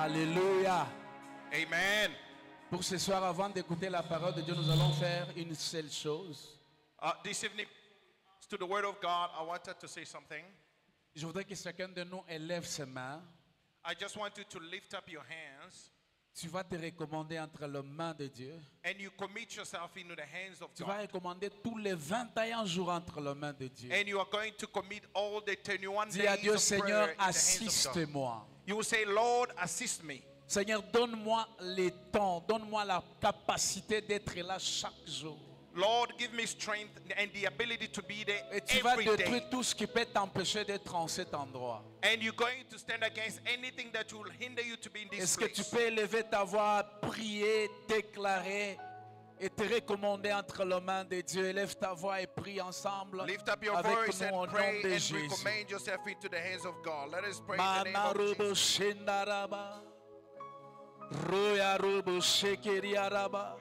Alléluia. Amen. Pour ce soir, avant d'écouter la parole de Dieu, nous allons faire une seule chose. This evening, to the Word of God, I wanted to say something. Je voudrais que chacun de nous élève ses mains. I just want you to lift up your hands Tu vas te recommander entre les mains de Dieu. and you commit yourself into the hands of Tu vas God. recommander tous les 21 jours entre les mains de Dieu. And you are going to commit all the 21 Dis à days Dieu, of prayer Seigneur, in the hands of God. assiste-moi. You will say, Lord, assist me. Seigneur, donne-moi le temps, donne-moi la capacité d'être là chaque jour. Lord, give me strength and the ability to be there Et tu vas every détruire day. tout ce qui peut t'empêcher d'être en cet endroit. And you're going to stand against anything that will hinder you to be in this Est-ce que tu place. peux élever ta voix, prier, déclarer et te recommander entre les mains de Dieu? Élève ta voix et prie ensemble Lift up your avec voice nous au and nom pray de and Jésus. recommend yourself into the hands of God. Let us pray in the name of Manarubo Jesus. shendaraba, royarubo shekeriaraba,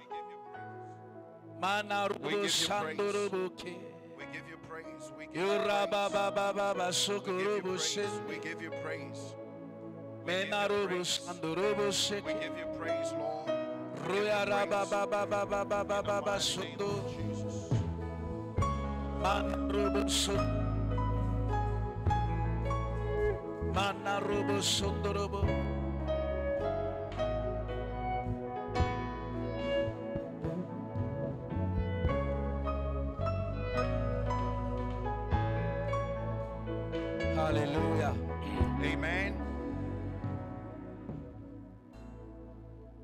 We manarubo give you praise. shandurubuke, We give you praise. We give you praise. yorababababa We give you shokurubu praise. shen, We give you praise. menarubo shandurubu We sheke, give you praise, Lord. royarababababababa shundu, manarubo shundu, manarubo shundurubu. Alléluia. Amen.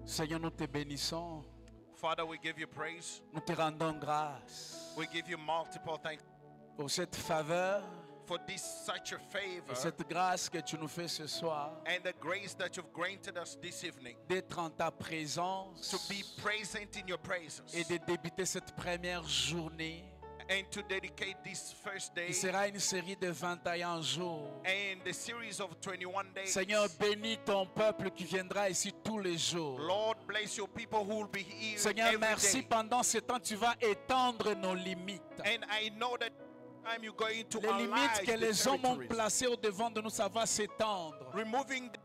Seigneur, nous te bénissons. Father, we give you praise. Nous te rendons grâce We give you multiple thanks pour cette faveur for this such a favor et cette grâce que tu nous fais ce soir and the grace that you've granted us this evening d'être en ta présence to be present in your presence et de débuter cette première journée and to dedicate this first day qui sera une série de 21 jours. and the series of 21 days. Seigneur, bénis ton peuple qui viendra ici tous les jours. Lord, bless your people who will be here Seigneur, every merci day. pendant ce temps, tu vas étendre nos limites. And I know that time you're going to Les limites enlarge que the les hommes ont territories, placées au devant de nous, ça va s'étendre. removing the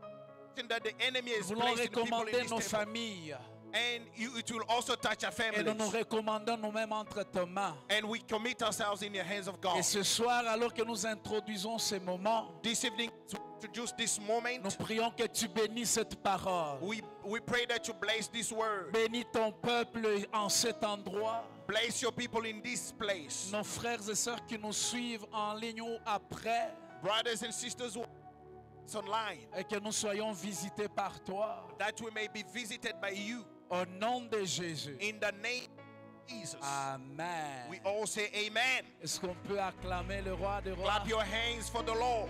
thing that the enemy Nous has voulons placed in people in recommander this nos table. familles. And it will also touch our Et nous nous families. recommandons nous-mêmes entre tes mains. And we commit ourselves in your hands of God. Et ce soir, alors que nous introduisons ce moment, This evening, to introduce this nous moment, prions que tu bénisses cette parole. we pray that you bless this word. Bénis ton peuple en cet endroit. Bless your people in this place. Nos frères et sœurs qui nous suivent en ligne ou après. Brothers and sisters who are online, Et que nous soyons visités par toi. that we may be visited by you. Au nom de Jésus. In the name of Jesus. Amen. We all say amen. Est-ce qu'on peut acclamer le roi des rois? Clap your hands for the Lord.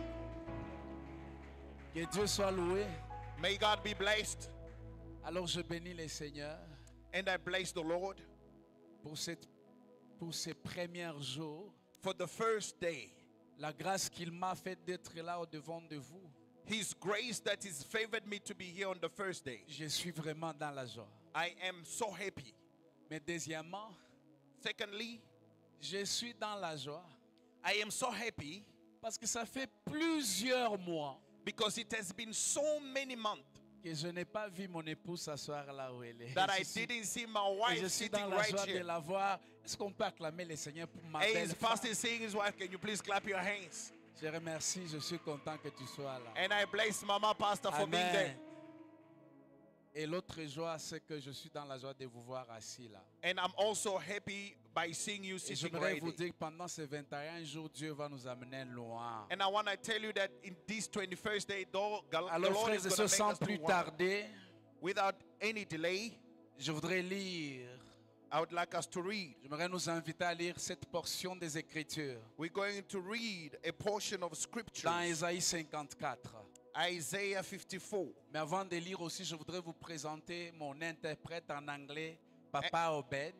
Que Dieu soit loué. May God be blessed. Alors je bénis le Seigneur And I bless the Lord pour ces premiers jours. for the first day. La grâce qu'il m'a faite d'être là au devant de vous. His grace that has favored me to be here on the first day. Je suis vraiment dans la joie. I am so happy. Mais deuxièmement, Secondly, je suis dans la joie I am so happy parce que ça fait plusieurs mois because it has been so many months que je n'ai pas vu mon épouse s'asseoir là où elle est. that I Je suis- didn't see my et wife je suis dans sitting la right joie de here. la voir. Est-ce qu'on peut acclamer le Seigneur pour ma Hey, belle his femme? pastor is saying his wife, can you please clap your hands? Je remercie, je suis content que tu sois là. And I bless Mama Pastor for being there. Amen. Et l'autre joie, c'est que je suis dans la joie de vous voir assis là. And I'm also happy by seeing you Et sitting j'aimerais right vous there. dire que pendant ces 21 jours, Dieu va nous amener loin. And I want to tell you that in this 21st day, though, the Alors Lord frères is et going to sœurs, make sans us to plus walk. tarder, Without any delay, je voudrais lire, I would like us to read. j'aimerais nous inviter à lire cette portion des Écritures We're going to read a portion of scripture, dans Ésaïe 54. Isaiah 54. Mais avant de lire aussi, je voudrais vous présenter mon interprète en anglais, Papa Obed.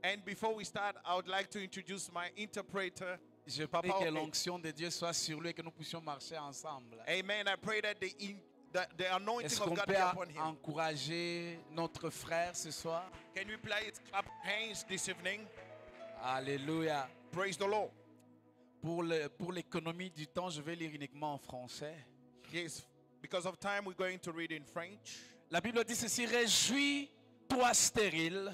And before we start, I would like to introduce my interpreter. Je Papa prie que Obed. l'onction de Dieu soit sur lui et que nous puissions marcher ensemble. Amen. I pray that the anointing Est-ce of qu'on God peut be upon him. encourager notre frère ce soir? Can we please clap hands this evening? Alléluia. Praise the Lord. Pour l'économie du temps, je vais lire uniquement en français. Yes, Because of time, we're going to read in French. La Bible dit ceci: réjouis-toi stérile,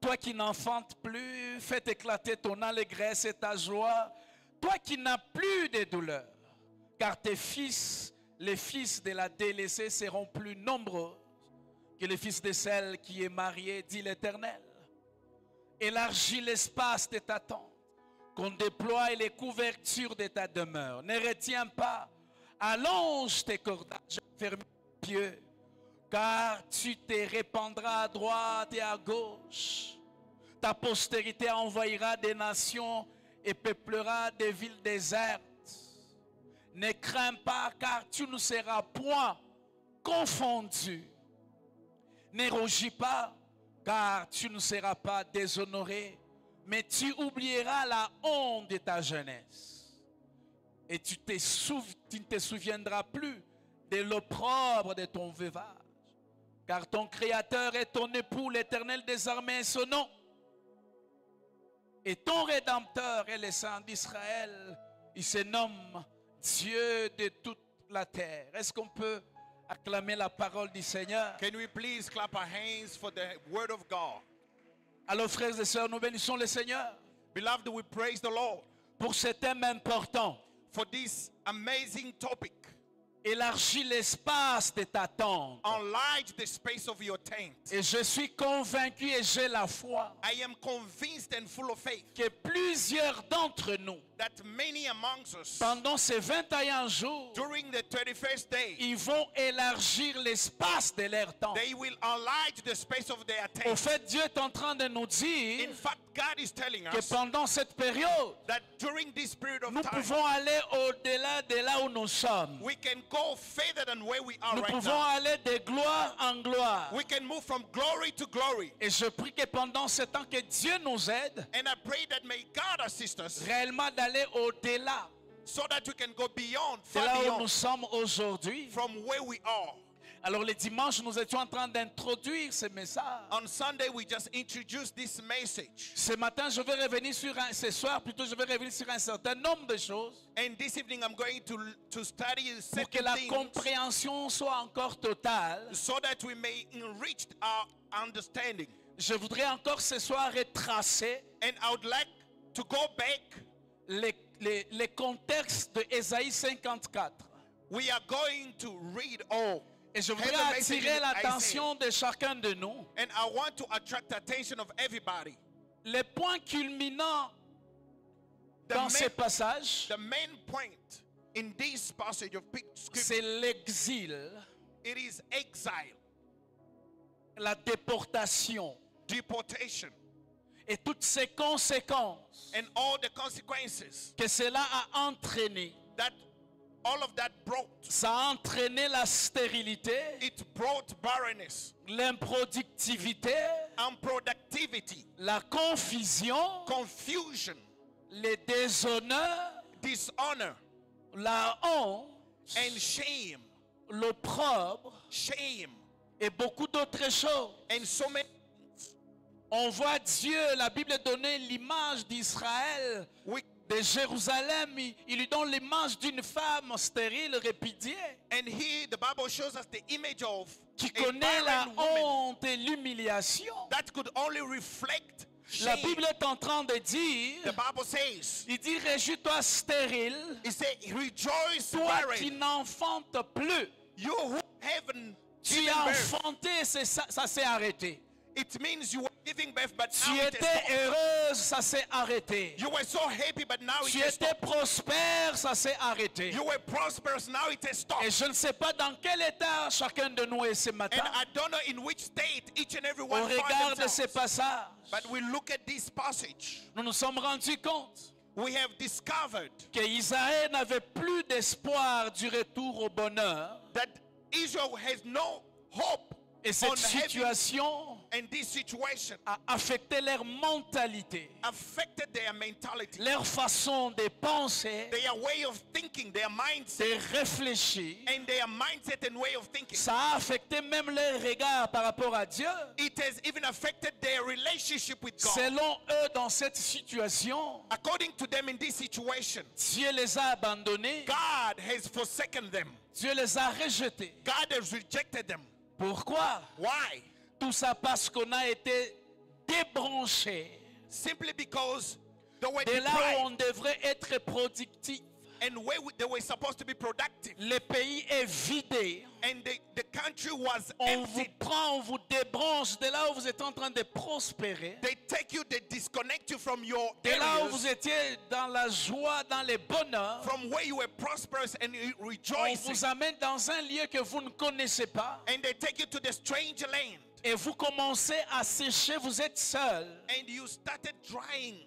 toi qui n'enfantes plus, fais éclater ton allégresse et ta joie, toi qui n'as plus de douleur, car tes fils, les fils de la délaissée, seront plus nombreux que les fils de celle qui est mariée, dit l'Éternel. Élargis l'espace de ta tente, qu'on déploie les couvertures de ta demeure. Ne retiens pas, allonge tes cordages, ferme tes pieux, car tu te répandras à droite et à gauche. Ta postérité envahira des nations et peuplera des villes désertes. Ne crains pas, car tu ne seras point confondu. Ne rougis pas, car tu ne seras pas déshonoré, mais tu oublieras la honte de ta jeunesse. Et tu ne te souviendras plus de l'opprobre de ton veuvage. Car ton Créateur est ton époux, l'Éternel des armées est son nom. Et ton Rédempteur est le Saint d'Israël. Il se nomme Dieu de toute la terre. Est-ce qu'on peut acclamer la parole du Seigneur? Can we please clap our hands for the word of God? Alors frères et sœurs, nous bénissons le Seigneur Beloved, we praise the Lord pour ce thème important. for this amazing topic. Élargis l'espace de ta tente. Enlarge the space of your tent. Et je suis convaincu et j'ai la foi I am convinced and full of faith que plusieurs d'entre nous, that many amongst us, pendant ces 21 jours, during the 31st day, ils vont élargir l'espace de leur tente. they will enlarge the space of their Au tent. fait, Dieu est en train de nous dire In fact, God is telling que us pendant cette période, that during this period of nous time, pouvons aller au-delà de là où nous sommes. we can go further than where we are Nous right pouvons now. aller de gloire en gloire. We can move from glory to glory. Et je prie que pendant ce temps, que Dieu nous aide And I pray that may God assist us réellement d'aller au-delà so that we can go beyond, de far là où nous beyond, sommes aujourd'hui. from where we are. Alors les dimanches, nous étions en train d'introduire ce message. On Sunday, we just introduced this message. Ce matin, je vais revenir ce soir plutôt, je vais revenir sur un certain nombre de choses And this evening, I'm going to study pour que certain la things compréhension soit encore totale. so that we may enrich our understanding. Je voudrais encore ce soir retracer And I would like to go back. les contextes de Ésaïe 54. We are going to read all. Et je voudrais Have a message attirer in l'attention de chacun de nous. And I want to attract the attention of everybody. Les points culminants The dans main- ces passages, The main point in this passage of scripture, c'est l'exil, it is exile, la déportation deportation, et toutes ces conséquences and all the consequences que cela a entraîné. that all of that brought. Ça a entraîné la stérilité, It brought barrenness, l'improductivité, unproductivity, la confusion, confusion, les déshonneurs, dishonor, la honte, and shame, l'opprobre shame, et beaucoup d'autres choses. and so many. On voit Dieu, la Bible donner l'image d'Israël, We, de Jérusalem. Il lui donne l'image d'une femme stérile, répudiée, and here the Bible shows us the image of qui a connaît la barren woman honte et l'humiliation. that could only reflect La shame. Bible est en train de dire, The Bible says, il dit, réjouis-toi stérile, it says, rejoice, toi qui barren, n'enfantes plus. you who haven't Tu given as birth. enfanté, ça s'est arrêté. It means you were giving birth, but Tu now it is étais stopped. heureuse, ça s'est arrêté. You were so happy, but now it Tu is étais stopped. prospère, ça s'est arrêté. You were prosperous, now it is stopped. Et je ne sais pas dans quel état chacun de nous est ce matin And I don't know in which state each and every au one regard finds de ces themselves. passages. But we look at this passage. Nous nous sommes rendus compte We have discovered que Israël n'avait plus d'espoir du retour au bonheur that Israel has no hope Et cette on heavy, situation and this situation a affecté leur mentalité, affected their mentality, leur façon de penser, their way of thinking, their mindset, de réfléchir. and their mindset and way of thinking. Ça a affecté même leur regard par rapport à Dieu. It has even affected their relationship with God. Selon eux, dans cette situation, According to them in this situation, Dieu les a abandonnés, God has forsaken them. Dieu les a rejetés. God has rejected them. Pourquoi? Why? Tout ça parce qu'on a été débranchés Simply because they were de là où deprived on devrait être productif. and where they were supposed to be productive. Le pays est vidé. And the country was On vous empty. prend, on vous débranche de là où vous êtes en train de prospérer. They take you, they disconnect you from your De là où areas, vous étiez dans la joie, dans le bonheur. from where you were prosperous and On rejoicing. vous amène dans un lieu que vous ne connaissez pas. And they take you to the strange land. Et vous commencez à sécher, vous êtes seul. And you started drying.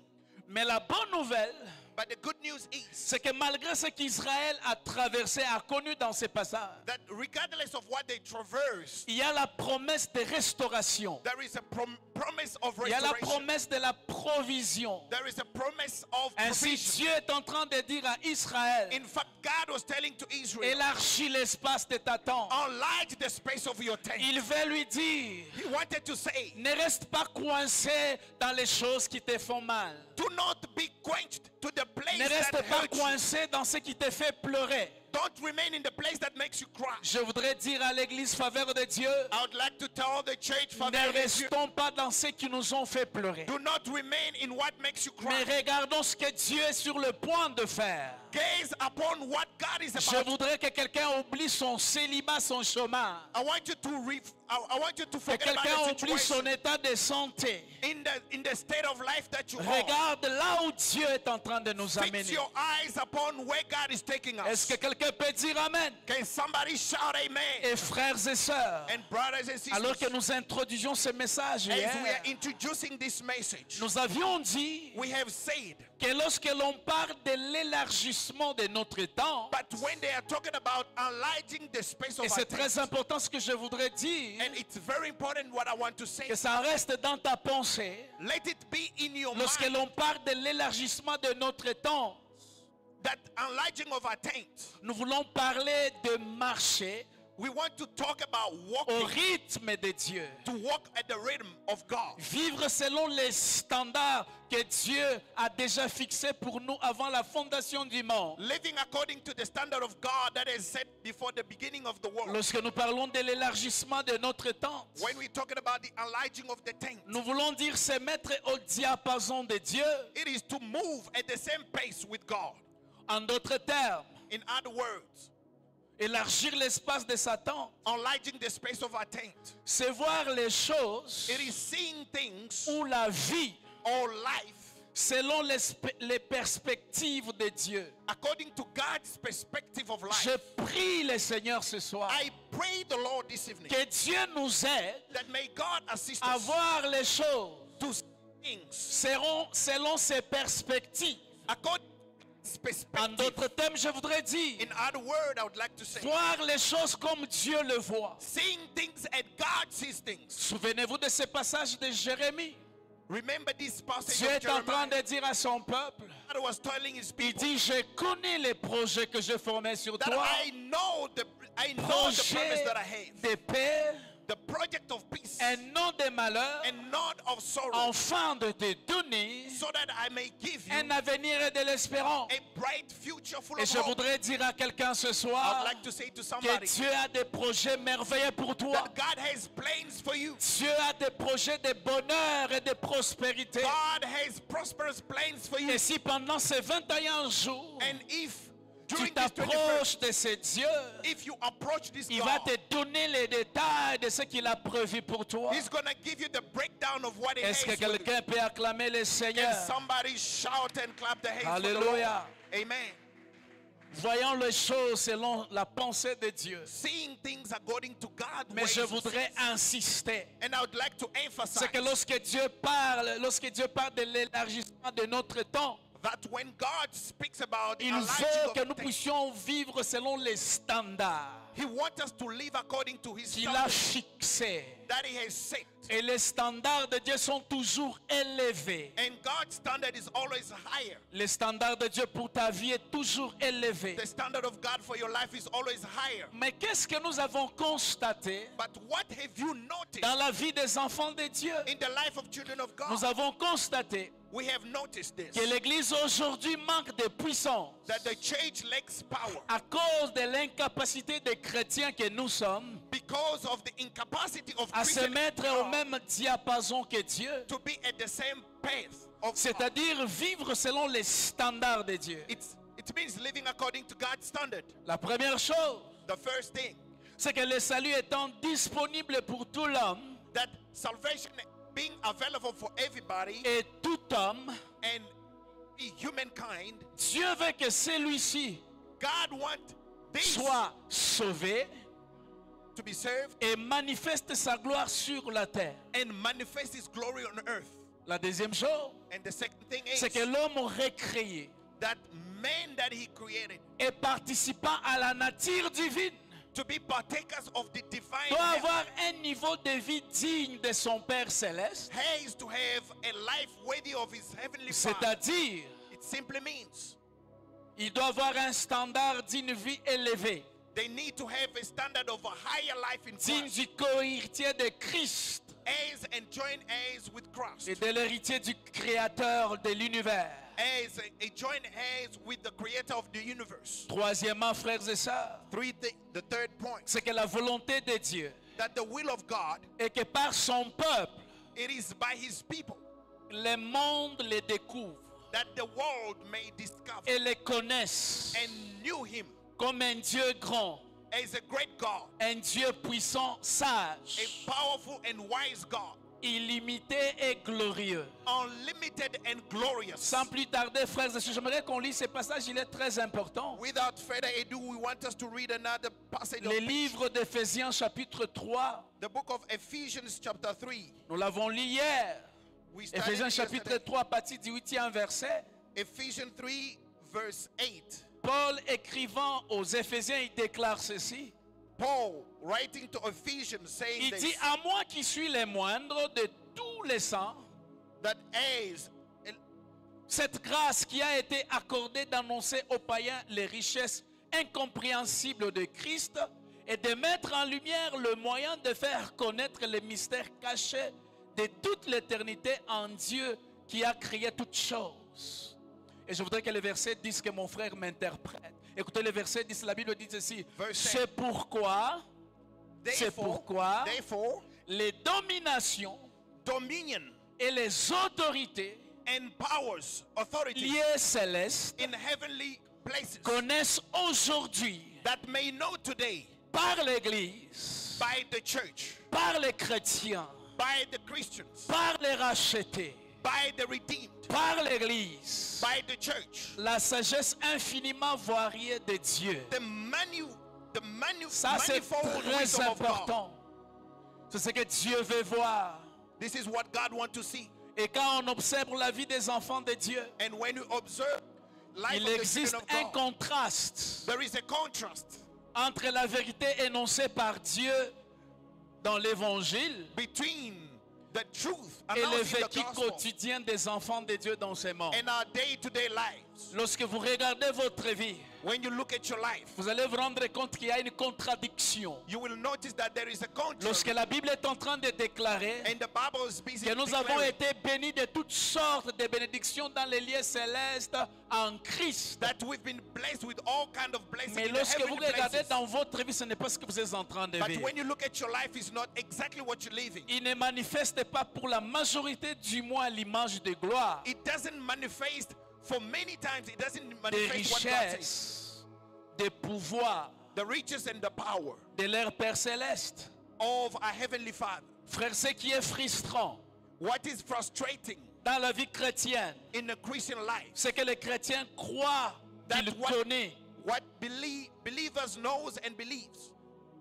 Mais la bonne nouvelle, But the good news is c'est que malgré ce qu'Israël a traversé, a connu dans ces passages, that regardless of what they traverse, il y a la promesse de restauration. there is a promise of Il y a la restoration. promesse de la provision. There is a promise of Ainsi, provision. Dieu est en train de dire à Israël, In fact, God was telling to Israel, élargis l'espace de ta tente. enlarge the space of your tent. Il veut lui dire, He wanted to say, ne reste pas coincé dans les choses qui te font mal. do not be quenched to the place Ne reste that pas hurts you. coincé dans ce qui te fait pleurer. Don't remain in the place that makes you cry. Je voudrais dire à l'église faveur de Dieu, I would like to tell the church, Father, ne restons pas dans ce qui nous ont fait pleurer. do not remain in what makes you Mais cry. regardons ce que Dieu est sur le point de faire. Gaze upon what God is Je about. voudrais que quelqu'un oublie son célibat, son chômage. I want you to I want you to Que forget about quelqu'un the oublie son situation état de santé. in the state of life that you are. Regarde là où Dieu est en train de nous Fix amener. your eyes upon where God is taking Est-ce us. que quelqu'un peut dire Amen? Can somebody shout amen? Et frères et sœurs, And brothers and sisters, alors que nous introduisions ce message as we hier, are introducing this message, nous avions dit we have said, que lorsque l'on parle de l'élargissement de notre temps, but when they are talking about enlarging the space of et our c'est très tent, important ce que je voudrais dire, and it's very important what I want to say, que ça reste dans ta pensée, let it be in your lorsque mind l'on parle de l'élargissement de notre temps, that enlarging of our tent, nous voulons parler de marcher we want to talk about au walking, rythme de Dieu. to walk at the rhythm of God. Vivre selon les standards que Dieu a déjà fixés pour nous avant la fondation du monde. Living according to the standard of God that is set before the beginning of the world. Lorsque nous parlons de l'élargissement de notre tente, When we're talking about the enlarging of the tent, nous voulons dire se mettre au diapason de Dieu. it is to move at the same pace with God. En d'autres termes, In other words, élargir l'espace de sa tente, enlarging the space of our tent. c'est voir les choses It is seeing things ou la vie or life selon les perspectives de Dieu. according to God's perspective of life. Je prie le Seigneur ce soir I pray the Lord this evening que Dieu nous aide that may God assist à us voir les choses to see things selon ses perspectives. according to His En perspective. d'autres termes, je voudrais dire, In other words, I would like to say, voir les choses comme Dieu le voit. seeing things as God sees things. Souvenez-vous de ce passage de Jérémie. Remember this passage Dieu of est en train Jeremiah. de dire à son peuple, God was telling His il people dit, je connais les projets que je formais sur that toi, I know the promise projets that I have, de paix the project of peace et non de malheur, and not of sorrow, afin de te donner so that I may give you un avenir et de l'espérance. a bright future full Et of je hope. voudrais dire à quelqu'un ce I'd soir like to say to que somebody Dieu a des projets merveilleux pour toi. that God has plans for you. Dieu a des projets de bonheur et de prospérité. God has prosperous plans for you. Et si pendant ces 21 jours, And if tu during this 21st, t'approches de ce Dieu, if you approach this il va God, te donner les détails de ce qu'il a prévu pour toi. He's going to give you the breakdown of what He has Est-ce que for you. quelqu'un peut acclamer le Can Seigneur? somebody shout and clap the hands for the Lord? Alléluia. Amen. Voyons les choses selon la pensée de Dieu. Seeing things according to God. Mais je voudrais insister. And I would like to emphasize C'est que lorsque Dieu parle de l'élargissement de notre temps, that when God speaks about il enlarging veut of que nous things, puissions vivre selon les standards. He wants us to live according to His qu'il a standards fixés. that He has set. Et les standards de Dieu sont toujours élevés. And God's standard is always higher. Les standards de Dieu pour ta vie est toujours élevé. The standard of God for your life is always higher. Mais qu'est-ce que nous avons constaté But what have you noticed dans la vie des enfants de Dieu? in the life of children of God? Nous avons constaté We have noticed this, que l'Église aujourd'hui manque de puissance that the church lacks power à cause de l'incapacité des chrétiens que nous sommes because of the incapacity of à se Christians mettre au même diapason que Dieu, to be at the same path of God. c'est-à-dire vivre selon les standards de Dieu. It means living according to God's standard. La première chose, The first thing, c'est que le salut étant disponible pour tout l'homme that salvation being available for everybody et tout homme, and humankind, Dieu veut que celui-ci God wants this soit sauvé to be served et manifeste sa gloire sur la terre. and manifest His glory on earth. La deuxième chose, And the second thing is c'est que l'homme recréé that man that He created et participant à la nature divine to be partakers of the divine doit nature avoir un niveau de vie digne de son Père céleste, has to have a life worthy of His heavenly Father. c'est-à-dire It simply means il doit avoir un standard d'une vie élevée, they need to have a standard of a higher life in digne Christ, du co-héritier de Christ as and joint as with Christ, et de l'héritier du Créateur de l'univers. as a joint as with the Creator of the universe. Troisièmement, frères et sœurs, The third point, c'est que la volonté de Dieu that the will of God, est que par son peuple, it is by His people le monde les découvre that the world may discover et les connaisse and knew Him comme un Dieu grand, as a great God, un Dieu puissant, a sage, powerful and wise God, illimité et glorieux. unlimited and glorious. Sans plus tarder, frères et sœurs, j'aimerais qu'on lise ce passage, il est très important. Without further ado, we want us to read another passage Le of livre d'Éphésiens chapitre 3, the book of Ephesians chapter 3. nous l'avons lu hier. We started Éphésiens chapitre yesterday. 3, partie du 8e verset. Ephesians 3 verse 8. Paul écrivant aux Éphésiens, il déclare ceci. Paul writing to Ephesians saying Il dit, this, à moi qui suis le moindre de tous les saints, that as cette grâce qui a été accordée d'annoncer aux païens les richesses incompréhensibles de Christ et de mettre en lumière le moyen de faire connaître les mystères cachés de toute l'éternité en Dieu qui a créé toutes choses. Et je voudrais que le verset dise que mon frère m'interprète. Écoutez, le verset 10, la Bible dit ceci. C'est pourquoi therefore les dominations dominion et les autorités and powers, authority liées célestes in heavenly places connaissent aujourd'hui that may know today par l'Église, by the church, par les chrétiens, by the Christians, par les rachetés, by the redeemed, par l'Église, by the church, la sagesse infiniment variée de Dieu. Ça, c'est manifold très wisdom of God. important. C'est ce que Dieu veut voir. This is what God wants to see. Et quand on observe la vie des enfants de Dieu, And when you observe life il of the existe children un of God, contraste there is a contrast entre la vérité énoncée par Dieu dans l'Évangile between the truth et le announced in the vécu gospel quotidien des enfants de Dieu dans ce monde. and our day-to-day lives. Lorsque vous regardez votre vie, When you look at your life, vous allez vous rendre compte qu'il y a une contradiction. you will notice that there is a contrast. Lorsque la Bible est en train de déclarer And the Bible is busy que nous avons declaring été bénis de toutes sortes de bénédictions dans les lieux célestes en Christ. that we've been blessed with all kind of blessings Mais in the lorsque vous heavenly regardez places. dans votre vie, ce n'est pas ce que vous êtes en train de But vivre. when you look at your life, it's not exactly what you're living. Il ne manifeste pas pour la majorité du moins l'image de gloire, It doesn't manifest for many times. It doesn't des manifest what God says. richesses, des pouvoirs The riches and the power de leur Père céleste. of our heavenly Father. Frère, ce qui est frustrant What is frustrating dans la vie chrétienne, in the Christian life, c'est que les chrétiens croient qu'il That what- connaît what believers knows and believes,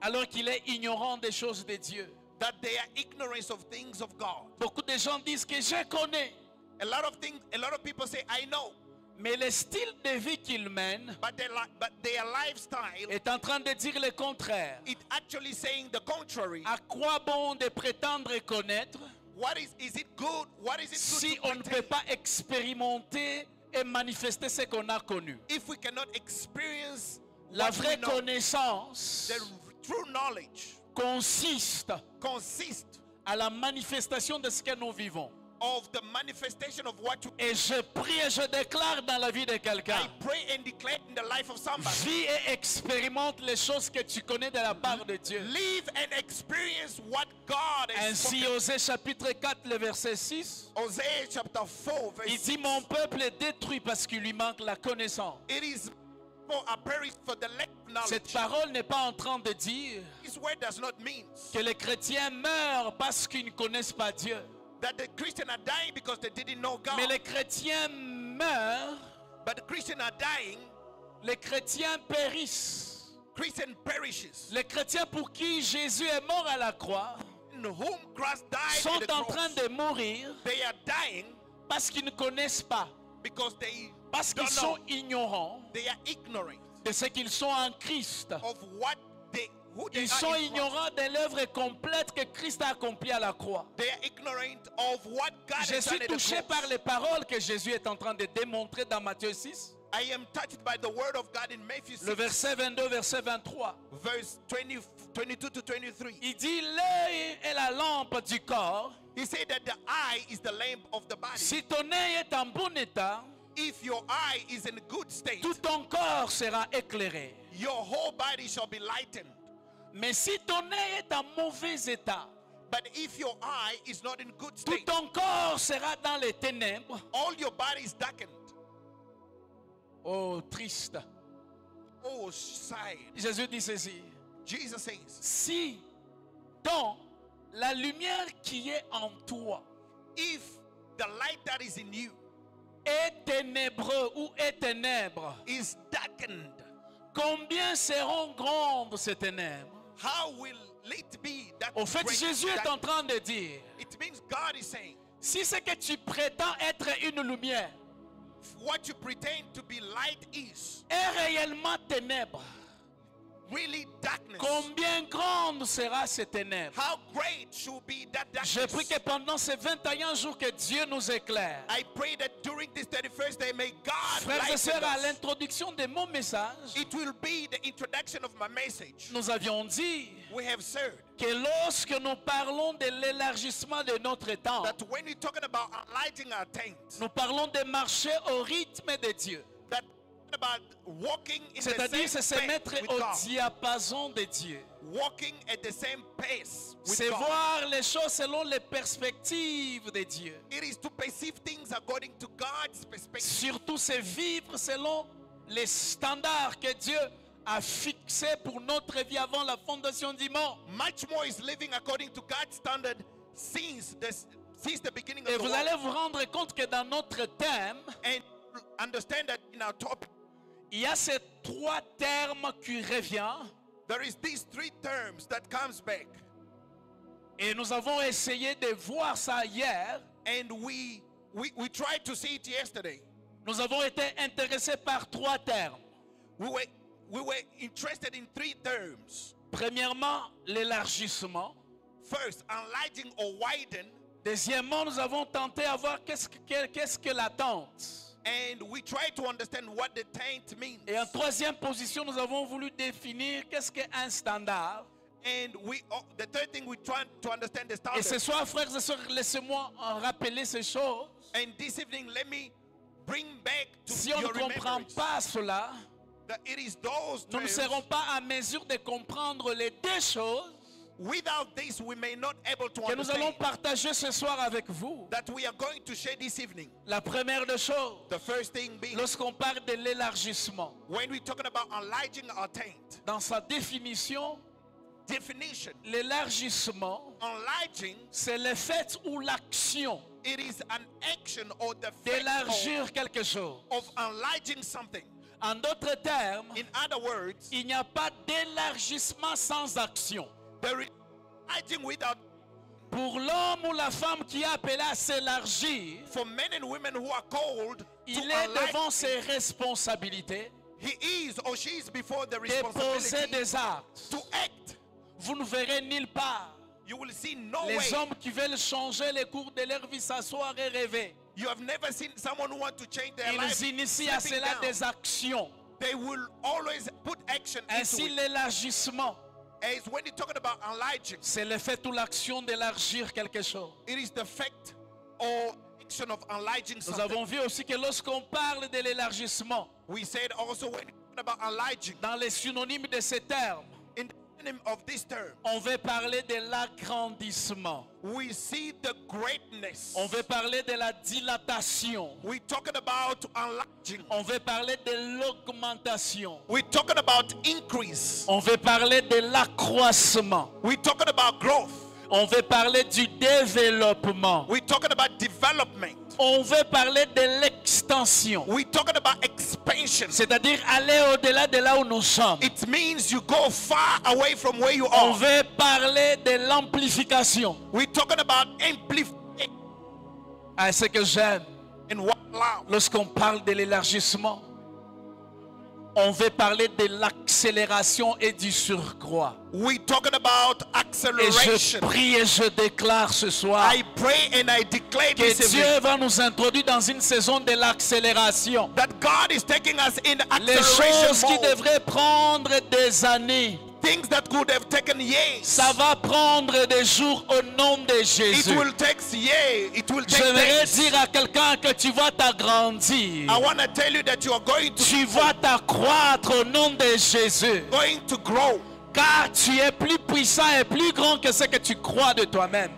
alors qu'il est ignorant des choses de Dieu. that they are ignorance of things of God. Beaucoup de gens disent que je connais, A lot of people say, I know, Mais le style de vie qu'ils mènent but their lifestyle, est en train de dire le contraire. it actually saying the contrary. À quoi bon de prétendre connaître What is it good? What is it good si to on ne peut pretend pas expérimenter et manifester ce qu'on a connu? if we cannot experience La what we vraie know? connaissance The true knowledge consiste consists à la manifestation de ce que nous vivons. of the manifestation of what you. Et je prie et je déclare dans la vie de I quelqu'un: pray and declare in the life of somebody. vis et expérimente les choses que tu connais de la part de Dieu. Live and experience what God has Ainsi, spoken. Osée chapitre 4, le verset 6, Hosea chapter 4 verse il dit: 6. mon peuple est détruit parce qu'il lui manque la connaissance. It is for a perish for the lack of Cette knowledge. parole n'est pas en train de dire This word does not mean que les chrétiens meurent parce qu'ils ne connaissent pas Dieu. that the Christians are dying because they didn't know God. Mais les chrétiens meurent, But the Christians are dying. les chrétiens périssent. Christian perishes. Les chrétiens pour qui Jésus est mort à la croix In whom Christ died sont on the en cross. train de mourir They are dying parce qu'ils ne connaissent pas, because they parce qu'ils don't sont know. ignorants They are ignorant de ce qu'ils sont en Christ. of who they Ils are sont in Christ. ignorants de l'œuvre complète que Christ a accomplie à la croix. They are ignorant of what God Je has suis done at the touché cross. par les paroles que Jésus est en train de démontrer dans Matthieu 6, I am touched by the word of God in Matthew 6, le verset 22, verset 23. verse 22 to 23. Il dit: l'œil est la lampe du corps. He said that the eye is the lamp of the body. Si ton œil est en bon état, If your eye is in good state, tout ton corps sera éclairé. your whole body shall be lightened. Mais si ton œil est en mauvais état, But if your eye is not in good tout state, ton corps sera dans les ténèbres. all your body is darkened. Oh, triste. Oh, sad. Jésus dit ceci: Jesus says, si donc la lumière qui est en toi if the light that is in you est ténébreux ou est ténèbre, is darkened, combien seront grandes ces ténèbres? how will it be that Au fait, great Jésus est en dark- train de dire: It means God is saying, si ce que tu prétends être une lumière what you pretend to be light is est réellement ténèbre, really darkness. combien grande sera ces ténèbres? How great should be that Je prie darkness? que pendant ces 21 jours que Dieu nous éclaire. I pray that during this 31st day, may God Frères et lighten sœurs, à us. l'introduction de mon message, It will be the introduction of my message. nous avions dit We have said que lorsque nous parlons de l'élargissement de notre temps, that when we're talking about enlightening our tent, nous parlons de marcher au rythme de Dieu. that about walking in the C'est-à-dire, same c'est se pace mettre with au God, diapason de Dieu. walking at the same pace with C'est God. voir les choses selon les perspectives de Dieu. It is to perceive things according to God's perspective. Surtout, c'est vivre selon les standards que Dieu a fixés pour notre vie avant la fondation du monde. Much more is living according to God's standard since the beginning of Et the vous world. allez vous rendre compte que dans notre thème, And understand that in our topic, il y a ces trois termes qui reviennent. there is these three terms that comes back. Et nous avons essayé de voir ça hier. And we tried to see it yesterday. Nous avons été intéressés par trois termes. We were interested in three terms. Premièrement, l'élargissement. First, enlarging or widen. Deuxièmement, nous avons tenté à voir qu'est-ce que l'attente. And we tried to understand what the tent means. Et en troisième position, nous avons voulu définir qu'est-ce qu'un standard. And the third thing we tried to understand the Et ce standard. soir, frères et sœurs, laissez-moi en rappeler ces choses. And this evening, let me bring back to Si on ne your comprend remembrance pas cela, that it is those nous ne terms. serons pas à mesure de comprendre les deux choses Without this, we may not able to que nous allons understand partager ce soir avec vous. that we are going to share this evening. La première des choses, The first thing being, lorsqu'on parle de l'élargissement, when we're talking about enlarging our tent, dans sa définition, definition, l'élargissement, enlarging, c'est le fait ou l'action it is an action or the fact d'élargir quelque chose. of enlarging something. En d'autres termes, In other words, il n'y a pas d'élargissement sans action. there is enlarging without. Pour l'homme ou la femme qui est appelé à s'élargir, For men and women who are called il est devant ses responsabilités, he is or she is before the déposer responsibility des actes. to act. Vous ne verrez nulle part You will see no les way. hommes qui veulent changer les cours de leur vie, s'asseoir et rêver. You have never seen someone who want to change their life. Ils initient à slipping cela down. des actions. They will always put action Ainsi, into it. l'élargissement, As when you're talking about enlarging, c'est le fait ou l'action d'élargir quelque chose. it is the fact or action of enlarging Nous something. avons vu aussi que lorsqu'on parle de l'élargissement, We said also when you're talking about enlarging, dans les synonymes de ces termes, in the synonym of this term, on veut parler de l'agrandissement. we see the greatness. On veut parler de la dilatation. We're talking about enlarging. On veut parler de l'augmentation. We're talking about increase. On veut parler de l'accroissement. We're talking about growth. On veut parler du développement. We're talking about development. On veut parler de l'extension. We're talking about expansion. C'est-à-dire aller au-delà de là où nous sommes. It means you go far away from where you On are. veut parler de l'amplification. We're talking about amplifying Ah, ce que j'aime, and what loud. lorsqu'on parle de l'élargissement, on veut parler de l'accélération et du surcroît. We're talking about Et je acceleration. prie et je déclare ce soir I pray and I declare que this Dieu evening va nous introduire dans une saison de l'accélération. that God is taking us in Les choses acceleration qui mode. devraient prendre des années, Things that could have taken years. ça va prendre des jours au nom de It Jésus. will take years. It will take J'aimerais days. dire à quelqu'un que tu vas t'agrandir. I want to tell you that you are Tu vas t'accroître au nom de Jésus. going to grow. Car tu es plus puissant et plus grand que ce que tu crois de toi-même.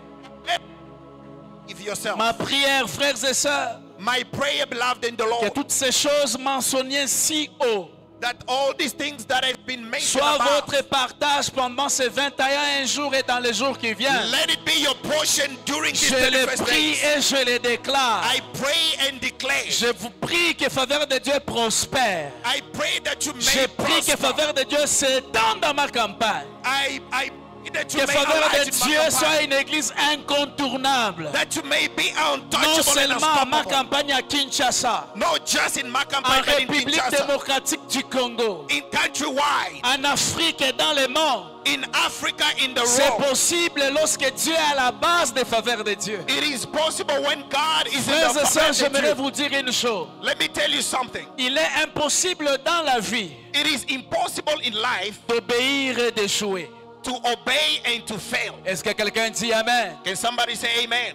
If yourself. Ma prière, frères et sœurs, My prayer, beloved in the que Lord, toutes ces choses mentionnées si haut that all these things that have been mentioned soient about, votre partage pendant ces 21 jours et dans les jours qui viennent. let it be your portion during these Je les 31st prie days. et je les déclare. I pray and declare. Je vous prie que faveur de Dieu prospère. I pray that you Je may prie que prosper. faveur de Dieu s'étende dans ma campagne. I pray that you Que may faveur arise de in my Dieu soit campagne. une église incontournable. That you may be Non untouchable and seulement à ma unstoppable. campagne à Kinshasa, Not just in my en campagne, but in République Kinshasa, démocratique du Congo, in countrywide, en Afrique et dans le monde. in Africa, in the C'est world. possible lorsque Dieu est à la base des faveurs de Dieu. It is possible when God is in Frères et the sœurs, presence of j'aimerais you. vous dire une chose. Let me tell you something. Il est impossible dans la vie It is impossible in life d'obéir et d'échouer. to obey and to fail. Est-ce que quelqu'un dit Amen? Can somebody say amen?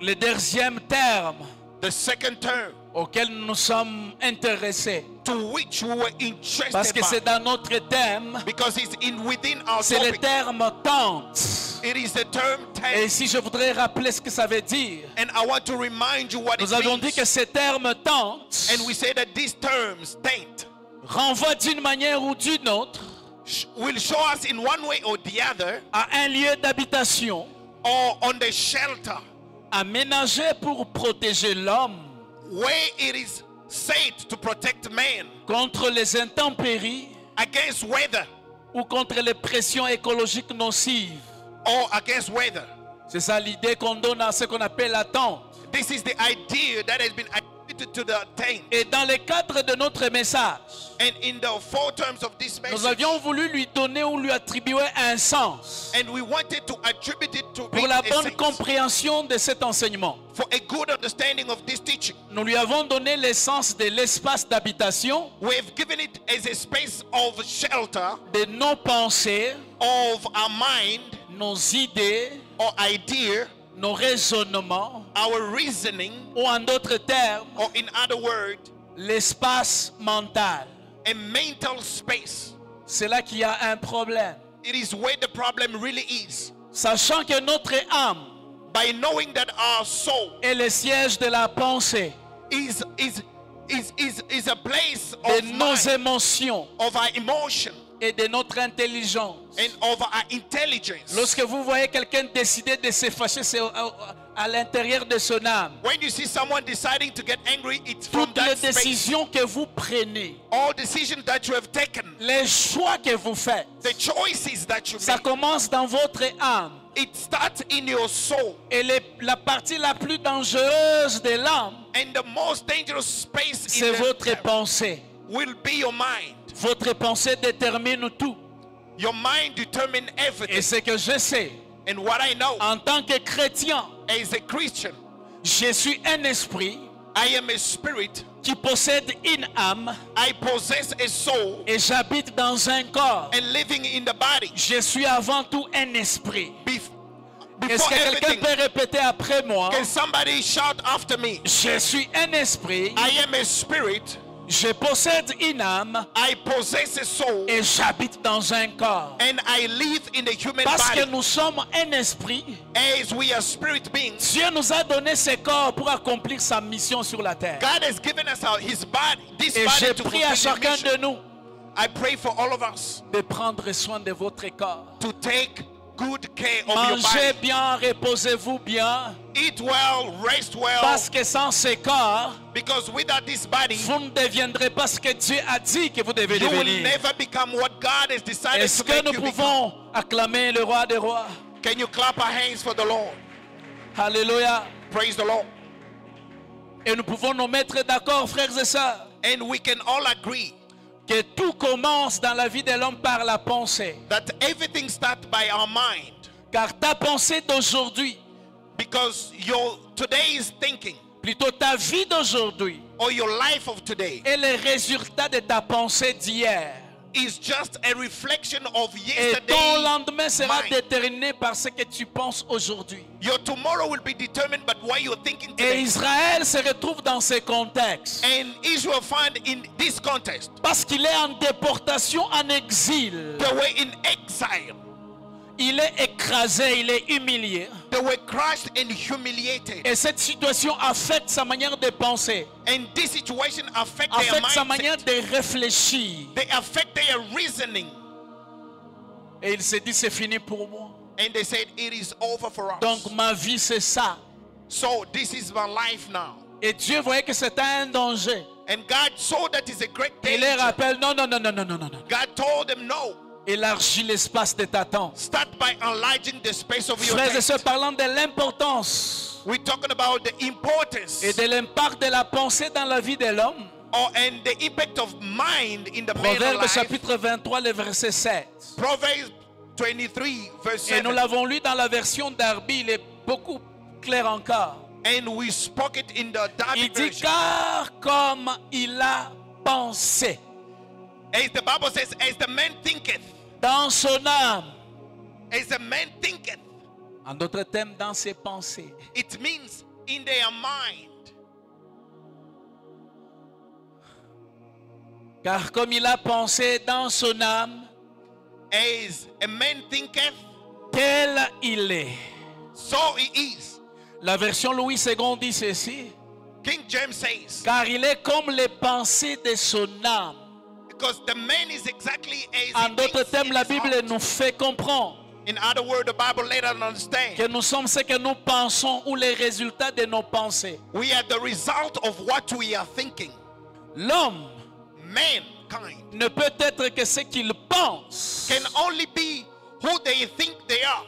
Le deuxième terme The second term auquel nous sommes intéressés, to which we were interested parce que c'est by, dans notre thème, because it's within our c'est le topic. terme tente. It is the term Et tent. ici, je voudrais rappeler ce que ça veut dire. And I want to remind you what it Nous avions dit means. que ce terme tente And we say that these terms, tent, renvoie d'une manière ou d'une autre will show us in one way or the other, à un lieu d'habitation or on the shelter aménagé pour protéger l'homme where it is said to protect man contre les intempéries against weather ou contre les pressions écologiques nocives. or against weather. C'est ça l'idée qu'on donne à ce qu'on appelle la tente. This is the idea that has been attributed to the tent. Et dans le cadre de notre message, And in the four terms of this nous message, avions voulu lui donner ou lui attribuer un sens and we wanted to attribute it to pour it la a bonne sense, compréhension de cet enseignement. for a good understanding of this teaching. Nous lui avons donné l'essence de l'espace d'habitation, We have given it as a space of shelter de nos pensées, of our mind nos idées, or idea, nos raisonnements, our reasoning, ou en d'autres termes, or in other words, l'espace mental. a mental space. C'est là qu'il y a un problème. It is where the problem really is. Sachant que notre âme By knowing that our soul est le siège de la pensée, is a place de of nos mind, émotions of our emotion, et de notre intelligence. and of our intelligence. Lorsque vous voyez quelqu'un décider de se fâcher, c'est à l'intérieur de son âme. When you see someone deciding to get angry, it's from Toutes les that space. décisions que vous prenez, All decisions that you have taken, les choix que vous faites, the choices that you ça make, commence dans votre âme. It starts in your soul. Et la partie la plus dangereuse de l'âme, And the most dangerous space c'est in votre the pensée. will be your mind. Votre pensée détermine tout. Your mind determines Et everything. ce que je sais, And what I know en tant que chrétien, as a Christian, je suis un esprit I am a spirit. qui possède une âme I possess a soul et j'habite dans un corps. and living in the body. Je suis avant tout un esprit. Est-ce Before que quelqu'un everything, peut répéter après moi? can somebody shout after me? Je suis un esprit, I am a spirit. je possède une âme I possess a soul et j'habite dans un corps. and I live in a human Parce que body. nous sommes un esprit, As we are spirit beings, Dieu nous a donné ce corps pour accomplir sa mission sur la terre. God has given us his body, this Et body je to prie à fulfill chacun his mission. de nous I pray for all of us de prendre soin de votre corps. to take good care of your Mangez body. bien, reposez-vous bien, Eat well, rest well, parce que sans ce corps, because without this body, vous ne deviendrez pas ce que Dieu a dit que vous devez you will devenir. never become what God has decided Est-ce to que make nous you become. pouvons acclamer le roi des rois? Can you clap our hands for the Lord? Alléluia. Praise the Lord. Et nous pouvons nous mettre d'accord, frères et sœurs, And we can all agree que tout commence dans la vie de l'homme par la pensée. that everything starts by our mind, Car ta pensée d'aujourd'hui, because your today's thinking plutôt ta vie d'aujourd'hui, or your life of today est le résultat de ta pensée d'hier. is just a reflection of Et ton yesterday. lendemain sera mind. déterminé par ce que tu penses aujourd'hui. Your tomorrow will be determined by what you're thinking Et today. Israël se retrouve dans ce contexte. And Israel find in this context, Parce qu'il est en déportation, en exil. they were in exile. Il est écrasé, il est humilié. They were crushed and humiliated. Et cette situation affecte sa manière de penser, And this situation affect their affecte sa manière mindset. de réfléchir. They affect their reasoning. Et il s'est dit, c'est fini pour moi. And they said, it is over for us. Donc ma vie, c'est ça. So this is my life now. Et Dieu voyait que c'était un danger. And God saw that is a great Il les danger. rappelle, non, non, non, non, non, non, non, non. God told them no. Élargis l'espace de ta tente. Start by enlarging the space of your Frères et tent. sœurs, parlant de l'importance We're talking about the importance et de l'impact de la pensée dans la vie de l'homme. and the impact of mind in the man's Proverbe life. chapitre 23, le verset 7. Proverbs 23 verse Et nous 7. l'avons lu dans la version d'Arby, il est beaucoup clair encore. And we spoke it in the Darby Il dit, version. car comme il a pensé As the Bible says, as the man thinketh, dans son âme, as the man thinketh, en d'autres termes, dans ses pensées. it means in their mind. Car comme il a pensé dans son âme, As a man thinketh, tel il est. so he is. La version Louis II dit ceci, King James says, car il est comme les pensées de son âme. because the man is exactly as En he d'autres thinks termes, in la his Bible heart. nous fait comprendre In other words, the Bible let us understand. que nous sommes ce que nous pensons ou les résultats de nos pensées. We are the result of what we are thinking. L'homme Mankind ne peut être que ce qu'il pense. can only be who they think they are.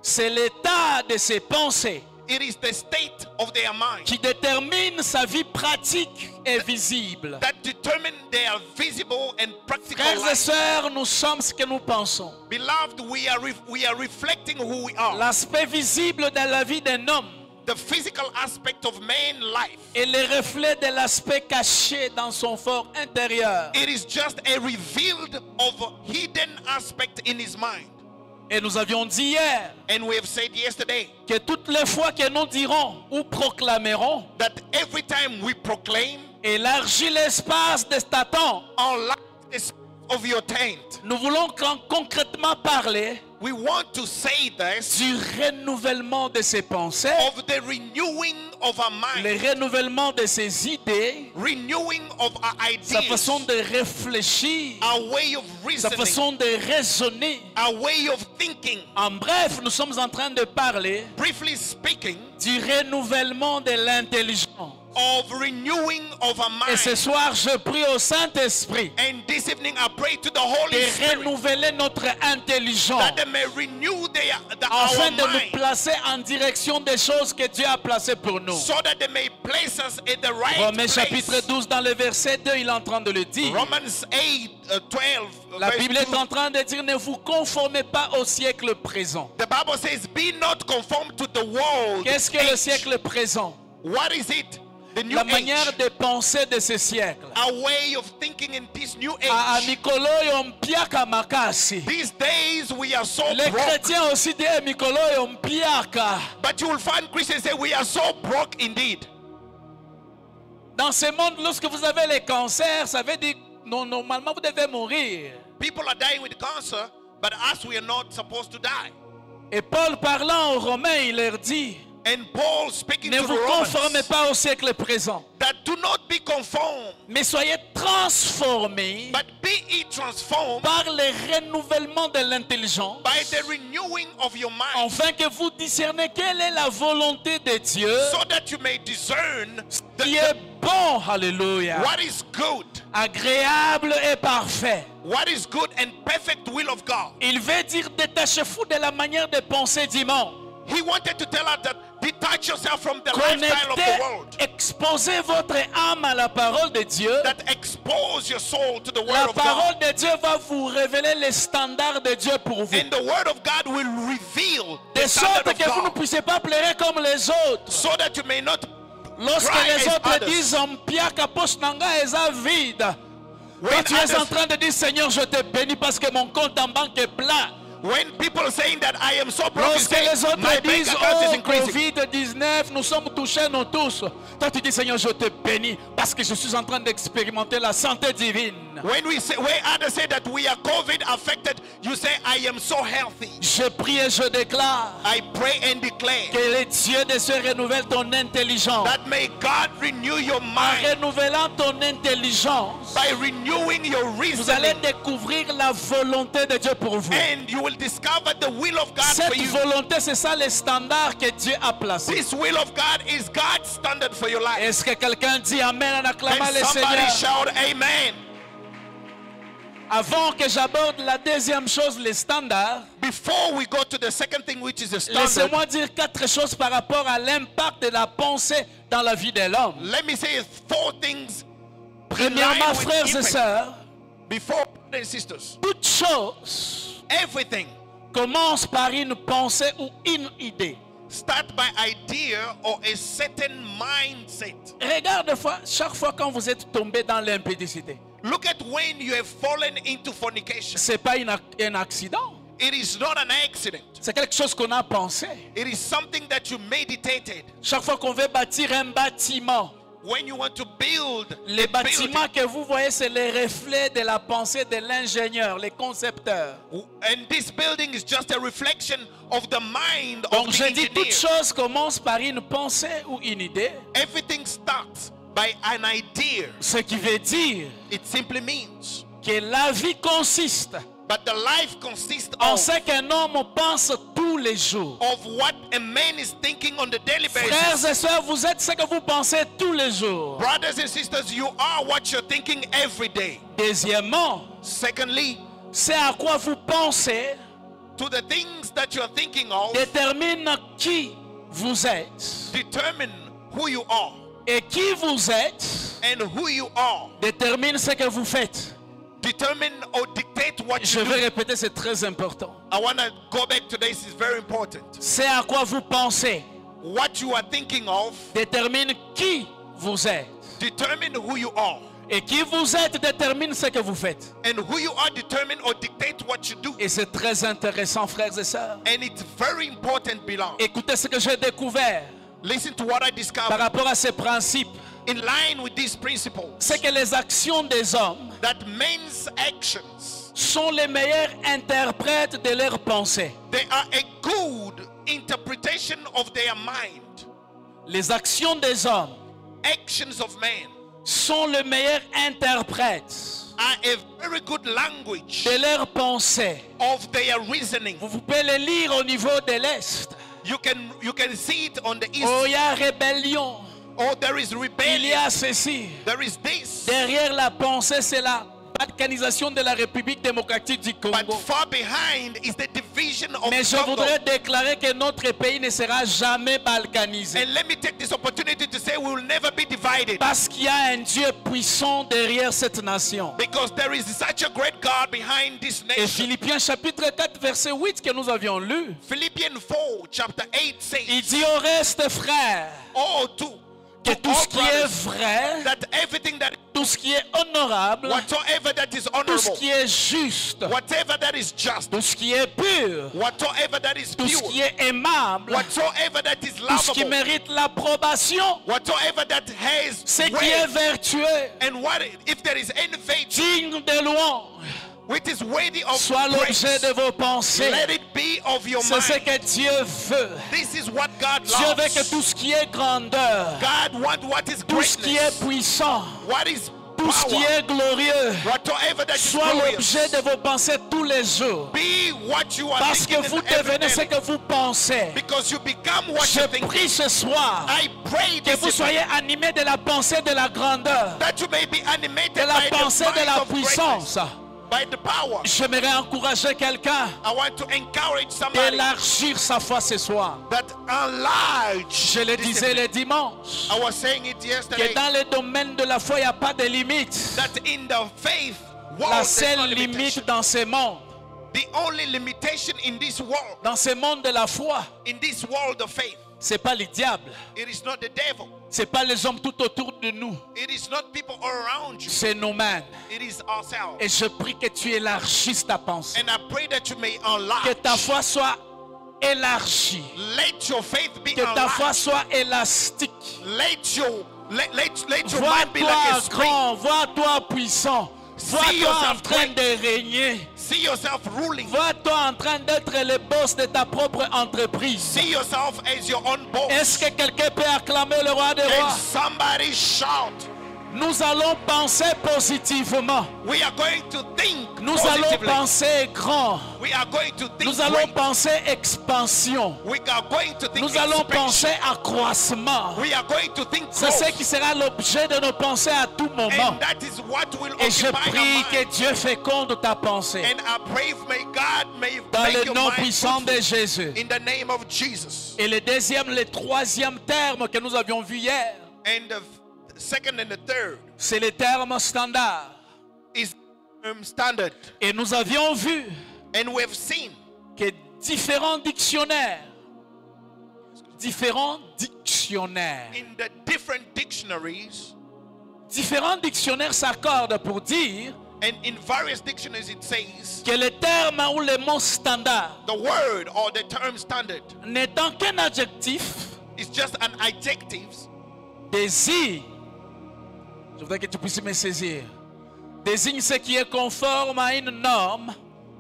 C'est l'état de ses pensées It is the state of their mind qui détermine sa vie pratique et visible. that determine their visible and practical Frères et life. sœurs, nous sommes ce que nous pensons. Beloved, we are reflecting who we are. L'aspect visible de la vie d'un homme The physical aspect of man life. est le reflet de l'aspect caché dans son fort intérieur. It is just a revealed of hidden aspect in his mind. Et nous avions dit hier And we have said yesterday que toutes les fois que nous dirons ou proclamerons, that every time we proclaim, élargis l'espace de ta tente, enlarge the space of your tent, nous voulons concrètement parler we want to say this du renouvellement de ses pensées, of the renewing of our mind, le renouvellement de ses idées, renewing of our sa ideas, façon de réfléchir, our way of sa reasoning, façon de raisonner. our way of thinking. En bref, nous sommes en train de parler Briefly speaking, du renouvellement de l'intelligence. of renewing of our Et ce mind. soir, je prie au Saint-Esprit And this evening I pray to the Holy de Spirit renouveler notre intelligence that they may renew afin our de nous mind, placer en direction des choses que Dieu a placées pour nous. so that they may place us in the right Romains place. chapitre 12, dans le verset 2, il est en train de le dire. Romans 8, 12, La verse Bible est 2. en train de dire, ne vous conformez pas au siècle présent. The Bible says, be not conformed to the world. Qu'est-ce que le age. siècle présent? What is it? The new La manière age. de penser de ce siècle. A way of thinking in this new A age. mikolo yo mpiaka makasi. These days we are so Les broke. chrétiens aussi disent mikolo yo mpiaka. But you will find Christians say we are so broke indeed. Dans ce monde, lorsque vous avez les cancers, ça veut dire non, normalement vous devez mourir. People are dying with cancer, but us we are not supposed to die. Et Paul parlant aux Romains, il leur dit, And Paul speaking ne to the vous conformez Romans, pas au siècle présent, that do not be conformed, mais soyez transformés but be ye transformed par le renouvellement de l'intelligence, by the renewing of your mind, afin que vous discernez quelle est la volonté de Dieu, so that you may discern qui est bon, alléluia, what is good, agréable et parfait. what is good and perfect will of God. Il veut dire détachez-vous de la manière de penser du monde. He wanted to tell us that detach yourself from the lifestyle of the Connectez, world, exposez votre âme à la parole de Dieu. that expose your soul to the La word of God. parole de Dieu va vous révéler les standards de Dieu pour vous. And the word of God will reveal De the standard sorte of que vous ne God, puissiez pas pleurer comme les autres. so that you may not Lorsque cry les as autres others. disent Mpiaka poche nanga eza vide. When Toi tu es en others- train de dire Seigneur je te bénis parce que mon compte en banque est plein. When people are saying that I am so broke, you Lorsque say, les autres my bank disent account is oh increasing. Covid-19 nous sommes touchés nous tous. Toi tu dis Seigneur je te bénis parce que je suis en train d'expérimenter la santé divine. When others say that we are COVID affected, you say I am so healthy. Je prie et je déclare I pray and declare que le Dieu de Dieu renouvelle ton intelligence. that may God renew your En mind renouvelant ton intelligence, by renewing your vous allez reasoning, découvrir la volonté de Dieu pour vous. and you will discover the will of God for Cette you. volonté, c'est ça le standard que Dieu a placé. This will of God is God's standard for your life. Est-ce que quelqu'un dit Amen en acclamant And le somebody Seigneur? shout amen. Avant que j'aborde la deuxième chose, les standards, Before we go to the second thing, which is the standard, laissez-moi dire 4 choses par rapport à l'impact de la pensée dans la vie de l'homme. let me say 4 things. Premièrement, with frères et impact. sœurs, Before, brothers and sisters, toute chose everything commence par une pensée ou une idée. start by idea or a certain mindset. Regarde chaque fois quand vous êtes tombé dans l'impudicité. Look at when you have fallen into fornication. Ce n'est pas un accident. It is not an accident. C'est quelque chose qu'on a pensé. It is something that you meditated. Chaque fois qu'on veut bâtir un bâtiment, When you want to build les a building, bâtiments que vous voyez, c'est le reflet de la pensée de l'ingénieur, les concepteurs. and this building is just a reflection of the mind of Donc the je dis, toute engineer. chose commence par une pensée ou une idée, Everything starts by an idea. ce qui veut dire It simply means, que la vie consiste but the life consists en of ce qu'un homme pense tous les jours. what a man is thinking on the daily Frères basis. et sœurs, vous êtes ce que vous pensez tous les jours. Brothers and sisters, you are what you're thinking every day. Deuxièmement, Secondly, c'est à quoi vous pensez to the things that you're thinking of détermine qui vous êtes. determine who you are, Et qui vous êtes and who you are détermine ce que vous faites. determine or dictate what Je you vais do. répéter, c'est très important. I want to go back to this. It's very important. C'est à quoi vous pensez What you are thinking of détermine qui vous êtes. determine who you are, Et qui vous êtes détermine ce que vous faites. and who you are determine or dictate what you do. Et c'est très intéressant, frères et sœurs. And it's very important, beloved. Écoutez ce que j'ai découvert Listen to what I par discovered rapport à ces principes. in line with these principles. C'est que les actions des hommes That men's actions, sont les meilleurs interprètes de leurs pensées. they are a good interpretation of their mind. Les actions des hommes Actions of man sont le meilleur interprète are a very good language de leurs pensées. of their reasoning. Vous pouvez les lire au niveau de l'Est. You can see it on the east. Oh, il y a rébellion. Oh, there is Il y rebellion. a ceci. There is this. Derrière la pensée, c'est la balkanisation de la République démocratique du But Congo. far behind is the division of Mais je Congo. voudrais déclarer que notre pays ne sera jamais balkanisé. And let me take this opportunity to say we will never be divided. Parce qu'il y a un Dieu puissant derrière cette nation. Because there is such a great God behind this Et nation. Philippiens chapitre 4 verset 8 que nous avions lu, Philippians 4 chapter 8 il says, dit au reste frères oh, que to tout all ce qui est brothers, vrai, that everything that, tout ce qui est honorable, whatsoever that is tout ce honorable, qui est juste, whatever that is just, tout ce qui est pur, whatsoever that is tout ce pure, qui est aimable, whatsoever that is tout ce qui lovable, mérite l'approbation, whatsoever that has ce qui est weight, vertueux, and what if there is any faith digne de louange, which is worthy of soit praise, l'objet de vos pensées. let it be of your C'est ce mind. que Dieu veut. This is what God Dieu veut que loves. tout ce qui est grandeur, God wants what is tout ce qui est greatness, puissant, what is tout ce qui power, est glorieux, whatsoever that is soit l'objet glorious. de vos pensées tous les jours. Be what you are Parce que thinking vous every devenez ce day. que vous pensez. Because you become what Je you think. prie ce soir I pray que this vous soyez evening animés de la pensée de la grandeur, that you may be animated de la by the pensée de mind la of puissance. greatness, by the power. J'aimerais encourager quelqu'un I want to encourage somebody d'élargir sa foi ce soir. that enlarge. Je le this disais evening. le dimanche, I was saying it que yesterday dans le domaine de la foi, il n'y a pas de limite. that in the faith world, La there's seule no limite limitation. dans ce monde, The only limitation in this world, dans ce monde de la foi, in this world of faith, c'est pas le diable, it is not the devil. c'est pas les hommes tout autour de nous, It is not people around you. c'est nous-mêmes. It is ourselves. Et je prie que tu élargisses ta pensée, And I pray that you may que enlarge. ta foi soit élargie, Let your faith be que ta foi enlarged. soit élastique. Let your mind be Vois-toi like a spring. grand, vois-toi puissant, vois-toi en yourself train great. de régner, See yourself ruling. vois-toi en train d'être le boss de ta propre entreprise. See yourself as your own boss. Est-ce que quelqu'un peut acclamer le roi des Can rois? somebody shout? Nous allons penser positivement. We are going to think Nous allons positively. penser grand. We are going to think Nous allons great. penser expansion. We are going to think Nous allons expansion. penser accroissement. We are going to think C'est ce growth. qui sera l'objet de nos pensées à tout moment. And that is what will Et je occupy prie our que mind. Dieu féconde ta pensée. And I pray, may God may Dans make le your nom mind puissant de fruitful. Jésus. In the name of Jesus. Et le troisième terme que nous avions vu hier, And the second and the third c'est le terme standard. is standard. Et nous avions vu And we have seen que différents dictionnaires in the different dictionaries, s'accordent pour dire and in various dictionaries it says que le terme ou le mot standard the word or the term standard n'étant qu'un adjectif is just an adjective, désigne, je voudrais que tu puisses me saisir, désigne ce qui est conforme à une norme,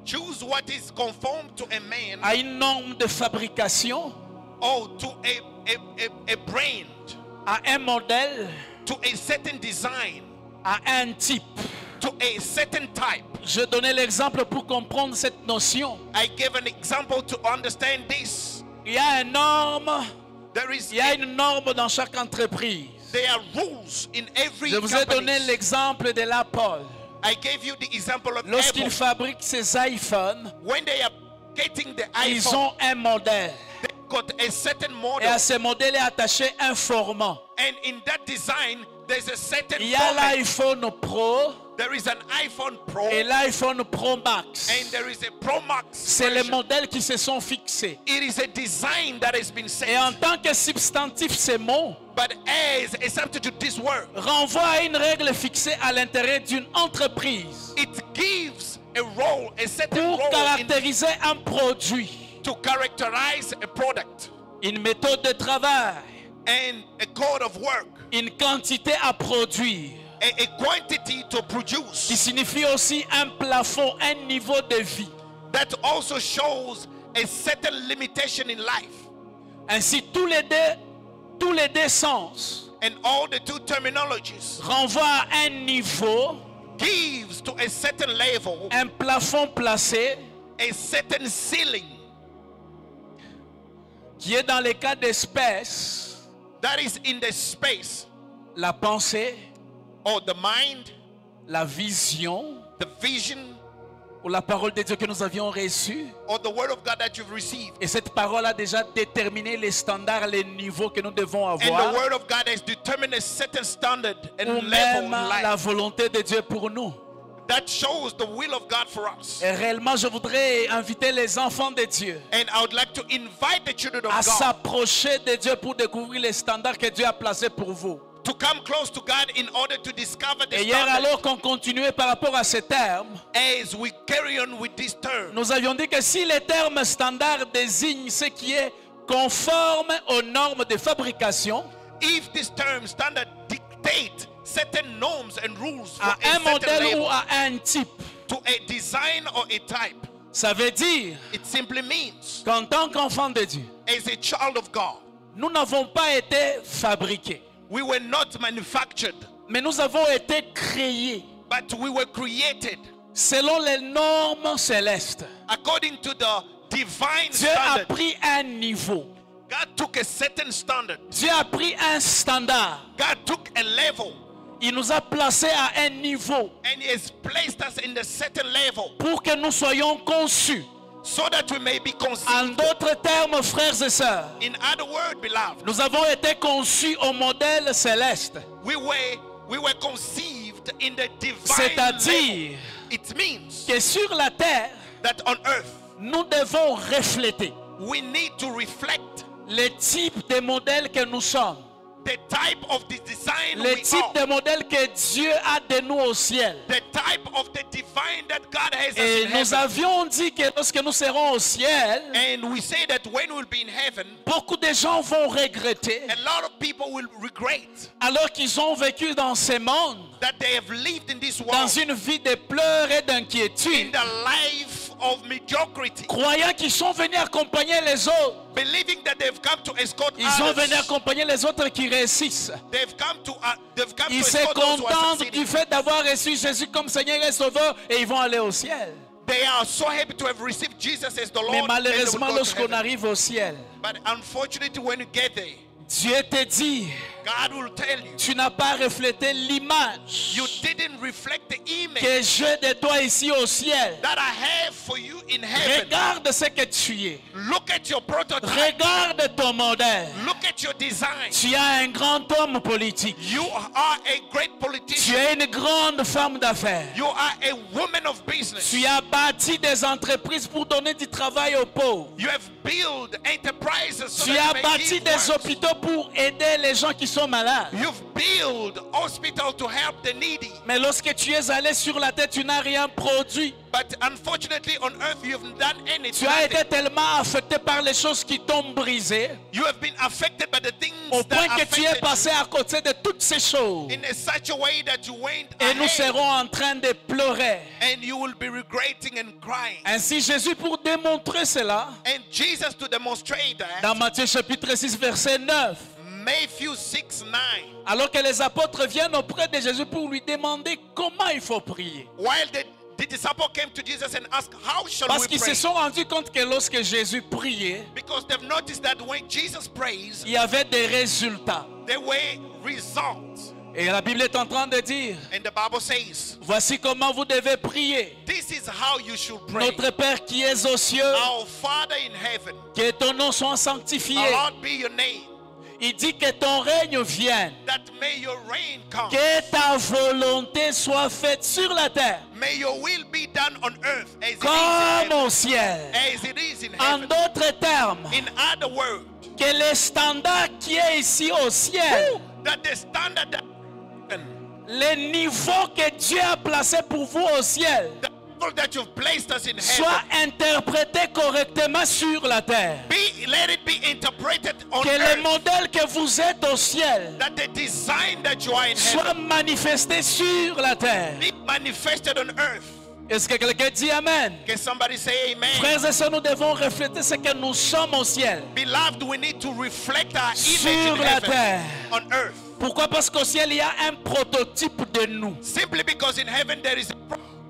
choose what is conformed to a man à une norme de fabrication, or to a brand, à un modèle, to a certain design, à un type. to a certain type. Je donnais l'exemple pour comprendre cette notion. I gave an example to understand this. Il y a une norme, Il y a une norme dans chaque entreprise. There are rules in every Je vous ai donné company. l'exemple de l'Apple. I gave you the example of Lorsqu'ils Apple. fabriquent ces iPhones, When they are getting the ils iPhone, ont un modèle. they got a certain Et model. à ce modèle est attaché un format. And in that design, there's a certain Il y a format. l'iPhone Pro There is an iPhone Pro et l'iPhone Pro Max. and there is a Pro Max. C'est les version. modèles qui se sont fixés. It is a design that has been set. Et en tant que substantif, ces mots But as a substitute, this word, renvoient à une règle fixée à l'intérieur d'une entreprise it gives a role, a certain pour role caractériser un produit, to characterize a product une méthode de travail, and a code of work, une quantité à produire, a quantity to qui produce. signifie aussi un plafond, un niveau de vie. That also shows a certain limitation in life. Ainsi, tous les deux sens And all the two terminologies renvoient à un niveau, gives to a certain level, un plafond placé, a certain ceiling. qui est dans les cas d'espèces that is in the space la pensée, or the mind, la vision the vision, ou la parole de Dieu que nous avions reçue. or the word of God that you've received. Et cette parole a déjà déterminé les standards, les niveaux que nous devons And the avoir. word of God has determined a certain standard and Ou level in même la life volonté de Dieu pour nous. that shows the will of God for us. Et réellement, je voudrais inviter les enfants de Dieu And I would like to invite the children of à God s'approcher de Dieu pour découvrir les standards que Dieu a placés pour vous. to come close to God in order to discover the Et hier, standard. alors qu'on continuait par rapport à ces termes, As we carry on with this term, nous avions dit que si les termes standards désignent ce qui est conforme aux normes de fabrication, if this term standard dictate certain norms and rules for à a un certain modèle label, ou à un type, to a design or a type, ça veut dire it simply means qu'en tant qu'enfant de Dieu, as a child of God, nous n'avons pas été fabriqués, we were not manufactured, mais nous avons été créés but we were created selon les normes célestes. according to the divine Dieu a standard. pris un niveau. God took a certain standard. Dieu a pris un standard. God took a level Il nous a placés à un niveau and He has placed us in a certain level pour que nous soyons conçus. so that we may be En conceived. d'autres termes, frères et sœurs, In other words, beloved, nous avons été conçus au modèle céleste. we were conceived in the divine level. C'est-à-dire It means que sur la terre, that on earth nous devons refléter we need to reflect le type de modèle que nous sommes. the type of the design Le we type are. de modèle que Dieu a de nous au ciel. The type of the divine that God has us Et in nous heaven. avions dit que lorsque nous serons au ciel, And we say that when we'll be in heaven, beaucoup de gens vont regretter, a lot of people will regret alors qu'ils ont vécu dans ce monde, that they have lived in this dans world une vie de pleurs et in d'inquiétude, the life of mediocrity, croyant qu'ils sont venus accompagner les autres. believing that they've come to escort Ils sont venus others. accompagner les autres qui réussissent. They've come to Ils se escort those who are contentent succeeding. du fait d'avoir reçu Jésus comme Seigneur et Sauveur et ils vont aller au ciel. They are so happy to have received Jesus as the Lord. Mais and they will malheureusement, go to lorsqu'on heaven. arrive au ciel, But unfortunately, when you get there, Dieu te dit, God will tell you, tu n'as pas reflété l'image you didn't reflect the image que j'ai de toi ici au ciel. that I have for you in heaven. Regarde ce que tu es. Look at your prototype. Regarde ton modèle. Look at your design. Tu es un grand homme politique. You are a great Tu politician. es une grande femme d'affaires. You are a woman of business. Tu as bâti des entreprises pour donner du travail aux pauvres. You have built enterprises so Tu that as you may bâti give des work. hôpitaux pour aider les gens qui sont malades. You've built hospital to help the needy. Mais lorsque tu es allé sur la terre, tu n'as rien produit. But unfortunately on earth you haven't done anything. Tu as été tellement affecté par les choses qui t'ont brisé, You have been affected by the things au that point que tu es affected passé à côté de toutes ces choses. you in such a way that you went Et nous ahead serons en train de pleurer. and you will be regretting and crying. Ainsi, Jésus, pour démontrer cela, And Jesus, to demonstrate that, dans Matthieu chapitre 6, verset 9, Matthew 6:9, alors que les apôtres viennent auprès de Jésus pour lui demander comment il faut prier. while the disciple came to Jesus and asked, how shall Parce we qu'ils pray? se sont rendus compte que lorsque Jésus priait, Because they've noticed that when Jesus prays, il y avait des résultats. there were results. Et la Bible est en train de dire, And the Bible says, voici comment vous devez prier. this is how you should pray. Notre Père qui es aux cieux, Our Father in heaven, que ton nom soit sanctifié. hallowed be your name, Il dit que ton règne vienne. that may your reign come. Que ta volonté soit faite sur la terre May your will be done on earth as it is in comme heaven. au ciel. As it is in En heaven. d'autres termes, In other words, que le standard qui est ici au ciel, that the standard that le niveau que Dieu a placé pour vous au ciel, the level that you've placed us in soit heaven, interprété correctement sur la terre. let it be interpreted on Que le earth. modèle que vous êtes au ciel That the design that you are in soit heaven manifesté sur la terre. be manifested on earth. Est-ce que quelqu'un dit Amen? Can somebody say amen? Frères et sœurs, nous devons refléter ce que nous sommes au ciel. Beloved, we need to reflect our image Sur in la heaven terre. on earth. Pourquoi? Parce qu'au ciel, il y a un prototype de nous. Simply because in heaven there is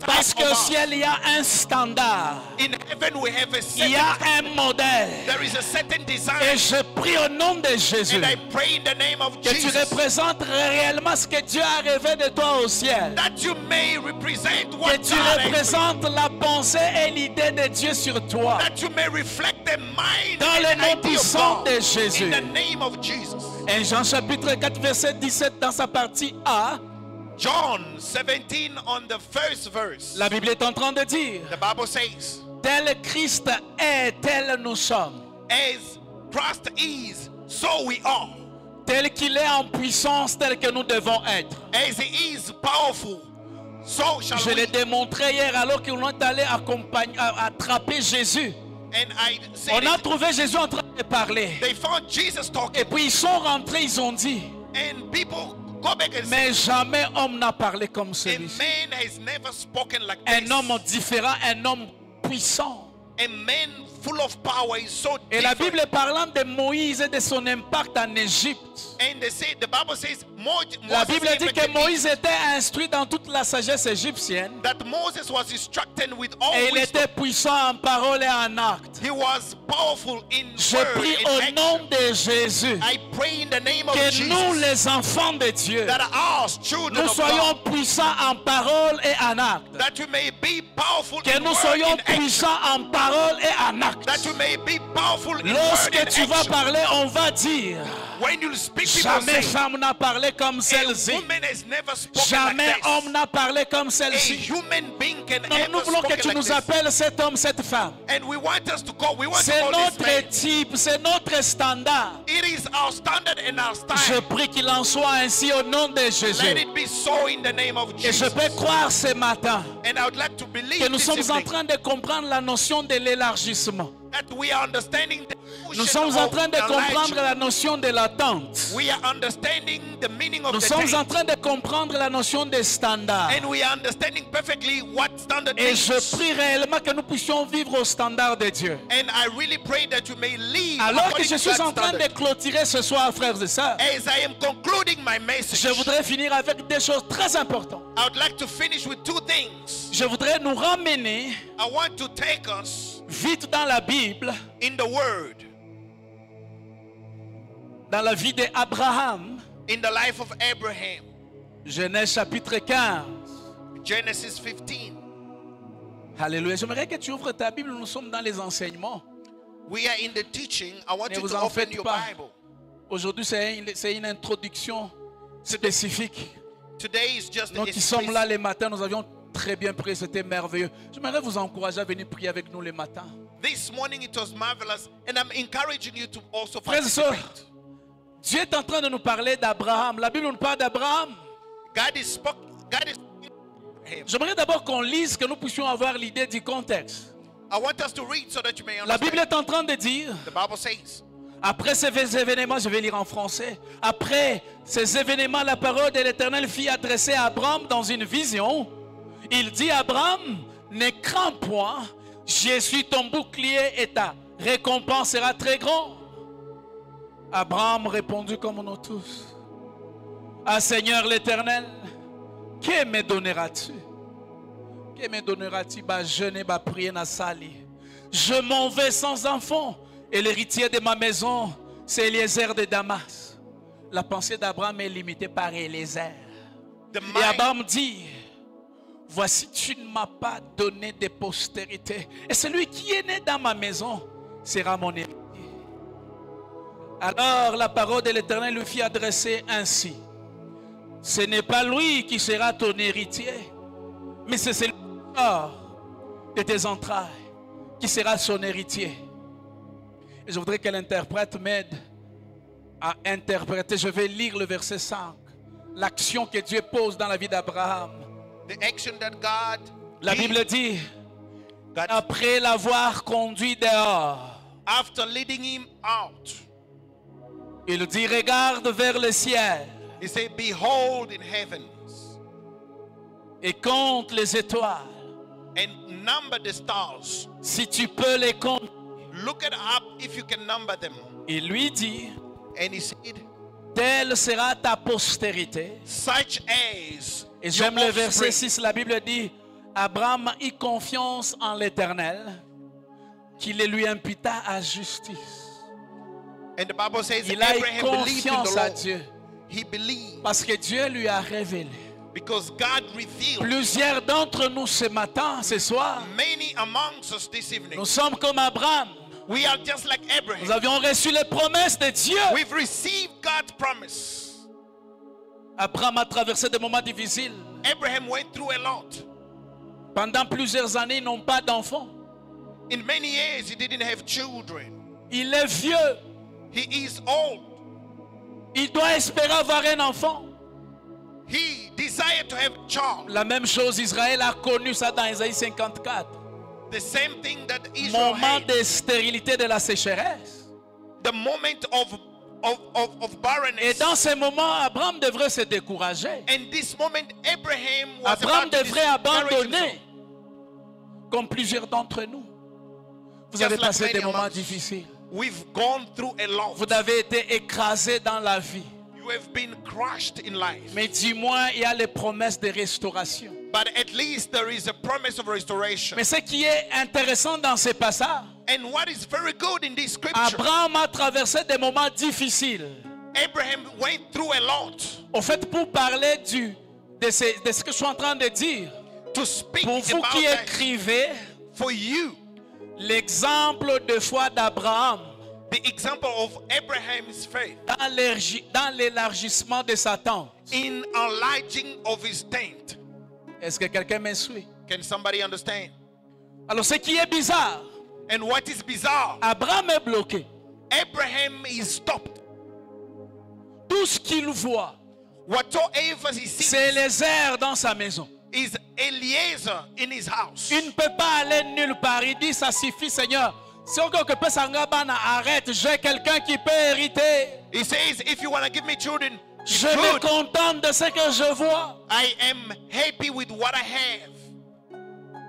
Parce qu'au ciel, il y a un standard. In heaven we have a Il y a certain, un modèle. there is a certain Et design. je prie au nom de Jésus And I pray in the name of que tu Jesus représentes réellement ce que Dieu a rêvé de toi au ciel. that you may represent Que what tu God has représentes la pensée et l'idée de Dieu sur toi. that you may reflect the mind Dans and le nom idea of puissant God de Jésus. in the name of Jesus. Et Jean chapitre 4 verset 17 dans sa partie A, John 17 on the first verse. la Bible est en train de dire, The Bible says, tel Christ est, tel nous sommes. as Christ is, so we are. Tel qu'il est en puissance, tel que nous devons être. As he is powerful, so shall Je we. l'ai démontré hier alors qu'on est allé attraper Jésus. And I said, On a trouvé Jésus en train de parler. they found Jesus Et talking, puis ils sont rentrés, ils ont dit, and people go back and say, mais jamais homme n'a parlé comme a celui-ci. man has never spoken like Un this. homme différent, un homme puissant. A man full of power is so Et la different. Bible parlant de Moïse et de son impact en Égypte. And they say, the Bible says, La Moses Bible dit que impacted Moïse était instruit dans toute la sagesse égyptienne. that Moses was instructed with all Et il wisdom. était puissant en parole et en acte. He was powerful in Je word prie and au action. nom de Jésus I pray in the name of que nous, Jesus les enfants de Dieu, that our children nous of soyons God, puissants en parole et en acte. that we may be powerful Que in nous word soyons and action. puissants en parole et en acte. That we may be powerful in word Lorsque and tu vas action. parler, on va dire, When you speak, people jamais say, femme n'a parlé comme a celle-ci. woman has never spoken Jamais like this. homme n'a parlé comme A celle-ci. human being can Nous, nous ever voulons que spoken tu like nous this. appelles cet homme, cette femme. And we want us to call, we want to C'est call this notre man. type, c'est notre standard. It is our standard and our Je style. prie qu'il en soit ainsi au nom de Let Jésus. it be so in the name of Et je Jesus. peux croire ce matin And I would like to believe que nous this sommes en evening train de comprendre la notion de l'élargissement. that we are understanding the Nous notion sommes en of train de comprendre Elijah. la notion de l'attente. We are understanding the meaning of Nous the sommes en tent. train de comprendre la notion des standards. And we are understanding perfectly what standard Et is. je prie réellement que nous puissions vivre au standard de Dieu. And I really pray that you may live Alors que according je to suis that en train de standard. clôturer ce soir, frères et sœurs, As I am concluding my message, je voudrais finir avec des choses très importantes. I would like to finish with two things. Je voudrais nous ramener I want to take us vite dans la Bible, in the Word, dans la vie d'Abraham, in the life of Abraham. Genèse chapitre 15. Genesis 15. Alléluia. J'aimerais que tu ouvres ta Bible, nous sommes dans les enseignements. We are in the teaching. I want Ne you vous to en open faites your pas. Bible. Aujourd'hui, c'est une introduction spécifique. Today is just Nous a qui sommes là les matins, nous avions très bien prié, c'était merveilleux. J'aimerais vous encourager à venir prier avec nous les matins. This morning it was marvelous, and I'm encouraging you to also Frères et sœurs, participate. Dieu est en train de nous parler d'Abraham. La Bible nous parle d'Abraham. God is Abraham. J'aimerais d'abord qu'on lise, que nous puissions avoir l'idée du contexte. I want us to read so that you may La Bible understand. est en train de dire, The Bible says, après ces événements, je vais lire en français. Après ces événements, la parole de l'Éternel fut adressée à Abraham dans une vision. Il dit à Abraham, ne crains point, je suis ton bouclier et ta récompense sera très grande. Abraham répondit comme nous tous, ah Seigneur l'Éternel, que me donneras-tu? Que me donneras-tu? Bah, jeûner, bah, prier, na sali. Je m'en vais sans enfant. Et l'héritier de ma maison, c'est Eliezer de Damas. La pensée d'Abraham est limitée par Eliezer. the Et mind, Abraham dit, voici, tu ne m'as pas donné de postérité. Et celui qui est né dans ma maison sera mon héritier. Alors la parole de l'Éternel lui fit adresser ainsi. Ce n'est pas lui qui sera ton héritier, mais c'est celui de tes entrailles qui sera son héritier. Et je voudrais que l'interprète m'aide à interpréter. Je vais lire le verset 5. L'action que Dieu pose dans la vie d'Abraham. the action that God La did, Bible dit, God, après l'avoir conduit dehors, after leading him out, il dit, regarde vers le ciel he said, behold in heavens et compte les étoiles. and number the stars. Si tu peux les compter. Look it up if you can number them. Il lui dit, And he said, telle sera ta postérité. such as Et your j'aime le verset offspring. 6, la Bible dit, Abraham eut confiance en l'Éternel, qu'il le lui imputa à justice. And the Bible says Il a eu Abraham believed in the confiance à Lord. Dieu He believed parce que Dieu lui a révélé. because God revealed. Plusieurs d'entre nous ce matin, ce soir, Many amongst us this evening, nous sommes comme Abraham. we are just like Nous Abraham. avions reçu les promesses de Dieu. We've received God's promise. Abraham a traversé des moments difficiles. Abraham went through a lot. Pendant plusieurs années, ils n'ont pas d'enfants. In many years, he didn't have children. Il est vieux. He is old. Il doit espérer avoir un enfant. He desired to have a child. La même chose, Israël a connu ça dans Isaïe 54. The same thing that Israel Moment had. de stérilité de la sécheresse. The moment of Et barrenness. dans ce moment, Abraham devrait se décourager. And this moment, Abraham was Abraham about to devrait discourage abandonner. himself. Comme plusieurs d'entre nous. Vous Just avez like passé many des moments amongst us. difficiles. We've gone through a lot. Vous avez été écrasé dans la vie. You have been crushed in life. Mais du moins, il y a les promesses de restauration. But at least there is a promise of restoration. Mais ce qui est intéressant dans ce passage, And what is very good in this scripture, Abraham a traversé des moments difficiles. Abraham went through a lot. Au fait, pour parler de ce que je suis en train de dire, To speak pour vous about qui that, écrivez, for you, l'exemple de foi d'Abraham the example of Abraham's faith dans l'élargissement de sa tente. in enlarging of his tent. Est-ce que quelqu'un me suit? Can somebody understand? Alors, ce qui est bizarre, And what is bizarre, Abraham est bloqué. Abraham is stopped. Tout ce qu'il voit, Whatsoever he sees c'est les airs dans sa maison. is Eliezer in his house. Il ne peut pas aller nulle part. Il dit, ça suffit, Seigneur. Si on peut s'engabana, arrête. J'ai quelqu'un qui peut hériter. He says, if you want to give me children, it's Je me good. contente de ce que je vois. I am happy with what I have.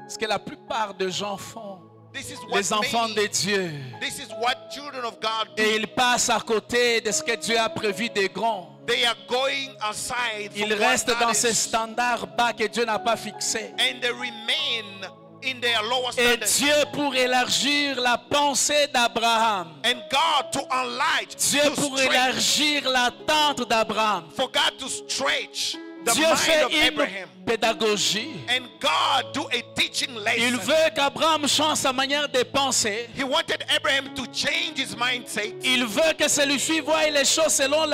Ce que la plupart des gens font, This is what les enfants de many, Dieu. this is what children of God do. Et ils passent à côté de ce que Dieu a prévu de grand. They are going aside from Ils what restent God dans is, ces standards bas que Dieu n'a pas fixés. and they remain in their lower Et standards. Dieu, pour élargir la pensée d'Abraham, And God to enlarge, Dieu to pour stretch, élargir la tente d'Abraham, for God to stretch the Dieu mind fait of une Abraham. pédagogie. And God do a teaching Il lesson. veut qu'Abraham change sa manière de penser. He wanted Abraham to change his mindset. Il veut que celui-ci voie les choses selon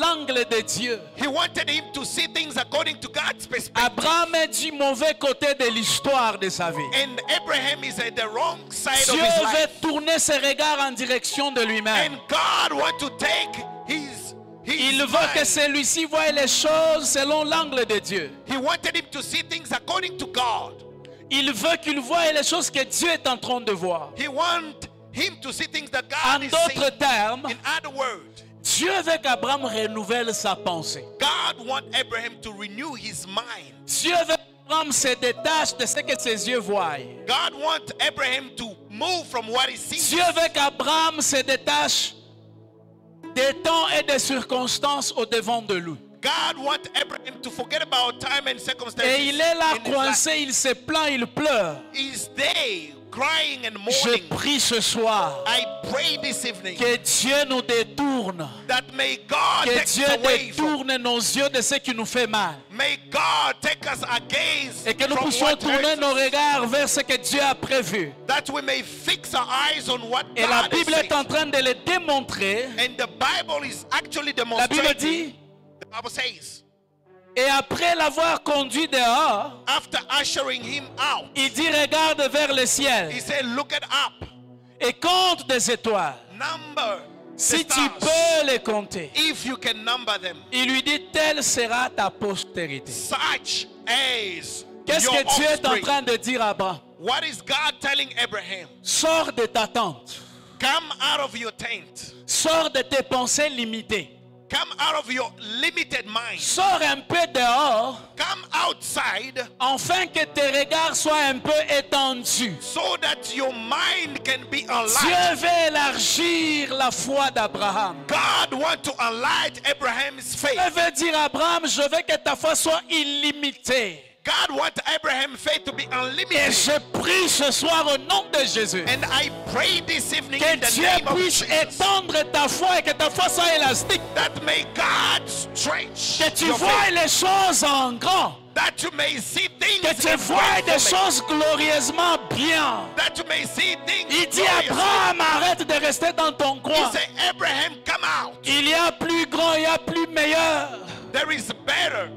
l'angle de Dieu. He wanted him to see things according to God's perspective. Abraham est du mauvais côté de l'histoire de sa vie. And Abraham is at the wrong side Dieu of his veut life. tourner ses regards en direction de lui-même. And God wants to take his Il veut que mind. celui-ci voie les choses selon l'angle de Dieu. He wanted him to see things according to God. Il veut qu'il voie les choses que Dieu est en train de voir. He wants him to see things that En God is d'autres seeing. termes, In other words, Dieu veut qu'Abraham renouvelle sa pensée. God wants Abraham to renew his mind. Dieu veut qu'Abraham se détache de ce que ses yeux voient. God wants Abraham to move from what he sees. Dieu veut qu'Abraham se détache des temps et des circonstances au devant de lui. God wants Abraham to forget about time and circumstances. Et il est là in his life. coincé, il se plaint, il pleure. He's there crying and Je mourning. prie ce soir I pray this evening que Dieu nous détourne, that may God que take Dieu us away from, détourne nos yeux de ce qui nous fait mal may God take us against et que nous from puissions what tourner hurts nos us, regards vers ce que Dieu a prévu. that we may fix our eyes on what Et la God has Bible est en said. train de le démontrer. And the Bible is actually La Bible demonstrating. dit, The Bible says, et après l'avoir conduit dehors, after ushering him out, il dit regarde vers le ciel he said, look it up, et compte des étoiles. number the Si tu stars, peux les compter. if you can number them, Il lui dit telle sera ta postérité. such as Qu'est-ce your que Dieu est en offspring. train de dire à Abraham? What is God telling Abraham? Sors de ta tente. Come out of your tent. Sors de tes pensées limitées. Come out of your limited mind. Sors un peu dehors Come outside afin que tes regards soient un peu étendus. so that your mind can be Dieu enlarged. veut élargir la foi d'Abraham. God wants to enlarge Abraham's faith. Dieu veut dire à Abraham, je veux que ta foi soit illimitée. God wants Abraham's faith to be Et unlimited. je prie ce soir au nom de Jésus And I pray this evening que in the Dieu name of puisse Jesus étendre ta foi et que ta foi soit élastique. that may God stretch Que tu your vois faith, les choses en grand. that you may see things Que tu in vois great des format, choses glorieusement bien. that you may see things Il dit gloriously. Abraham, arrête de rester dans ton He coin. said, Abraham, come out. Il y a plus grand, il y a plus meilleur. There is better.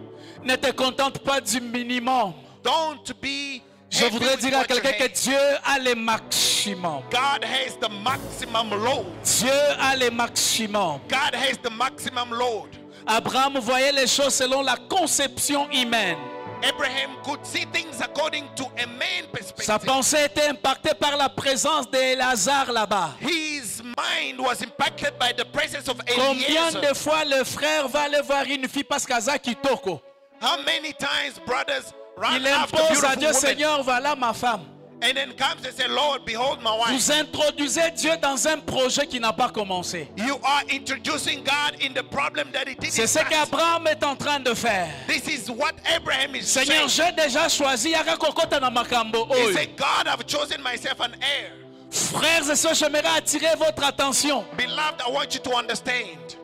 Ne te contente pas du minimum. Don't be Je happy voudrais with dire à what you quelqu'un que have. Dieu a les maximums. God has the maximum load. Dieu a les maximums. God has the maximum load. Abraham voyait les choses selon la conception humaine. Abraham could see things according to a man Sa perspective. pensée était impactée par la présence d'Élazar là-bas. His mind was impacted by the presence of Combien Eliezer. de fois le frère va aller voir une fille parce qu'Azar kitoko? How many times brothers run Il after impose à beautiful Dieu, women Seigneur, voilà ma femme. and then comes and say, Lord, behold my wife. Vous introduisez Dieu dans un projet qui n'a pas commencé. You are introducing God in the problem that he didn't C'est ce start. qu'Abraham est en train de faire. This is what Abraham is Seigneur, saying. j'ai déjà choisi. Yaka kokota na makambo He oyo. said, God, I've chosen myself an heir. Frères et sœurs, j'aimerais attirer votre attention. Beloved, I want you to understand.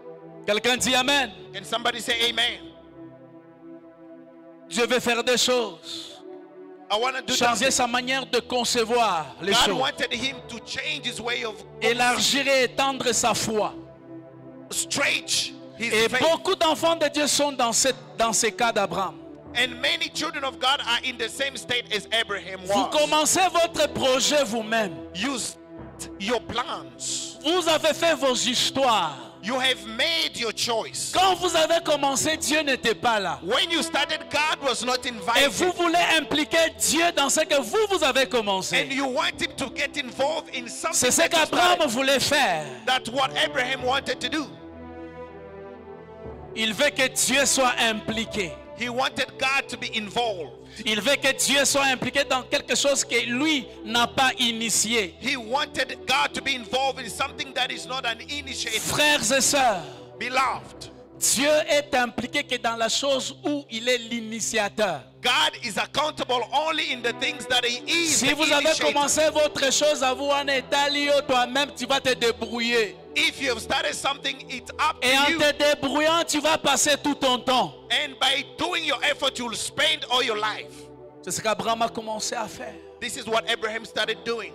Quelqu'un dit Amen. Can somebody say amen? Dieu veut faire des choses. I want to do Changer that. sa manière de concevoir les God choses. wanted him to change his way of Élargir et étendre sa foi. stretch his Et faith. beaucoup d'enfants de Dieu sont dans ces cas d'Abraham. And many children of God are in the same state as Abraham Vous was. commencez votre projet vous-même. Use your plans. Vous avez fait vos histoires. You have made your choice. Quand vous avez commencé, Dieu n'était pas là. When you started, God was not Et invited. vous voulez impliquer Dieu dans ce que vous avez And commencé. you want him to get involved in something C'est ce that you qu'Abraham started. voulait faire. That's what Abraham wanted to do. Il veut que Dieu soit impliqué. He wanted God to be involved. Il veut que Dieu soit impliqué dans quelque chose que lui n'a pas initié. He wanted God to be involved in something that is not an initiative. Frères et sœurs, Beloved, Dieu est impliqué que dans la chose où il est l'initiateur. God is accountable only in the things that he is. Si the vous avez initiator. commencé votre chose à vous en état lié, toi-même, tu vas te débrouiller. If you have started something, it's up to Et en you. te débrouillant, tu vas passer tout ton temps. And by doing your effort, you'll spend all your life. C'est ce qu'Abraham a commencé à faire. This is what Abraham started doing.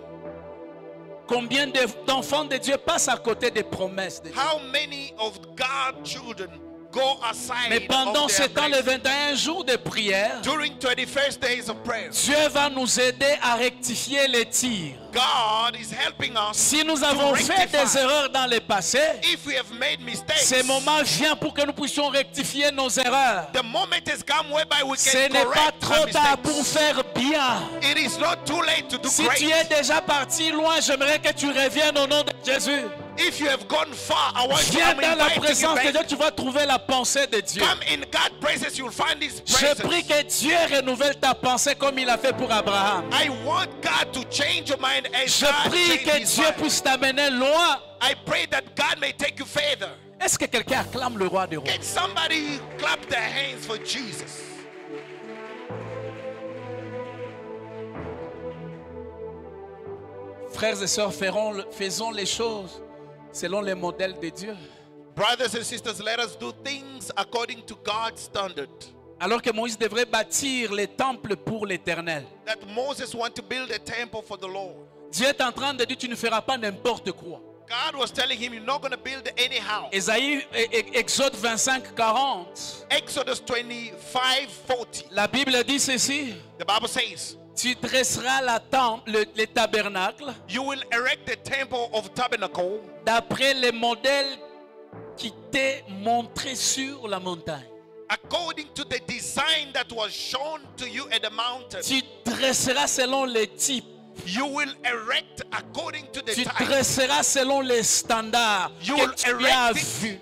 Combien d'enfants de Dieu passent à côté des promesses de Dieu? How many of God's children go aside Mais pendant of ce their temps, les blessing? 21 jours de prière, During 21st days of prayer, Dieu va nous aider à rectifier les tirs. God is helping us. Si nous avons fait des erreurs dans le passé, If we have made mistakes, ce moment vient pour que nous puissions rectifier nos erreurs. the moment has come whereby we Ce can n'est pas correct trop our tard pour mistakes. faire bien. It is not too late to do Si great. tu es déjà parti loin, j'aimerais que tu reviennes au nom de Jésus. If you have gone far, I want you Viens to dans la invite you présence de back. Dieu, tu vas trouver la pensée de Dieu. Come in God's presence, you'll find His Je presence. prie que Dieu renouvelle ta pensée comme il a fait pour Abraham. I want God to change your mind as Je God prie changed que his Dieu mind. puisse t'amener loin. I pray that God may take you further. Est-ce que quelqu'un acclame le roi des rois? Can somebody clap their hands for Jesus? Frères et sœurs, faisons les choses selon les modèles de Dieu. Brothers and sisters, let us do things according to God's standard. Alors que Moïse devrait bâtir les temples pour l'Éternel. That Moses wanted to build a temple for the Lord. Dieu est en train de dire, tu ne feras pas n'importe quoi. God was telling him, you're not going to build any house. Exode 25, 40. Exodus 25:40. La Bible dit ceci. The Bible says, Tu dresseras les tabernacles you will erect the temple of tabernacle d'après les modèles qui t'est montré sur la montagne. according to the design that was shown to you at the mountain. Tu dresseras selon les types. You will erect according to the Tu type. dresseras selon les standards You will que tu as erect vus. it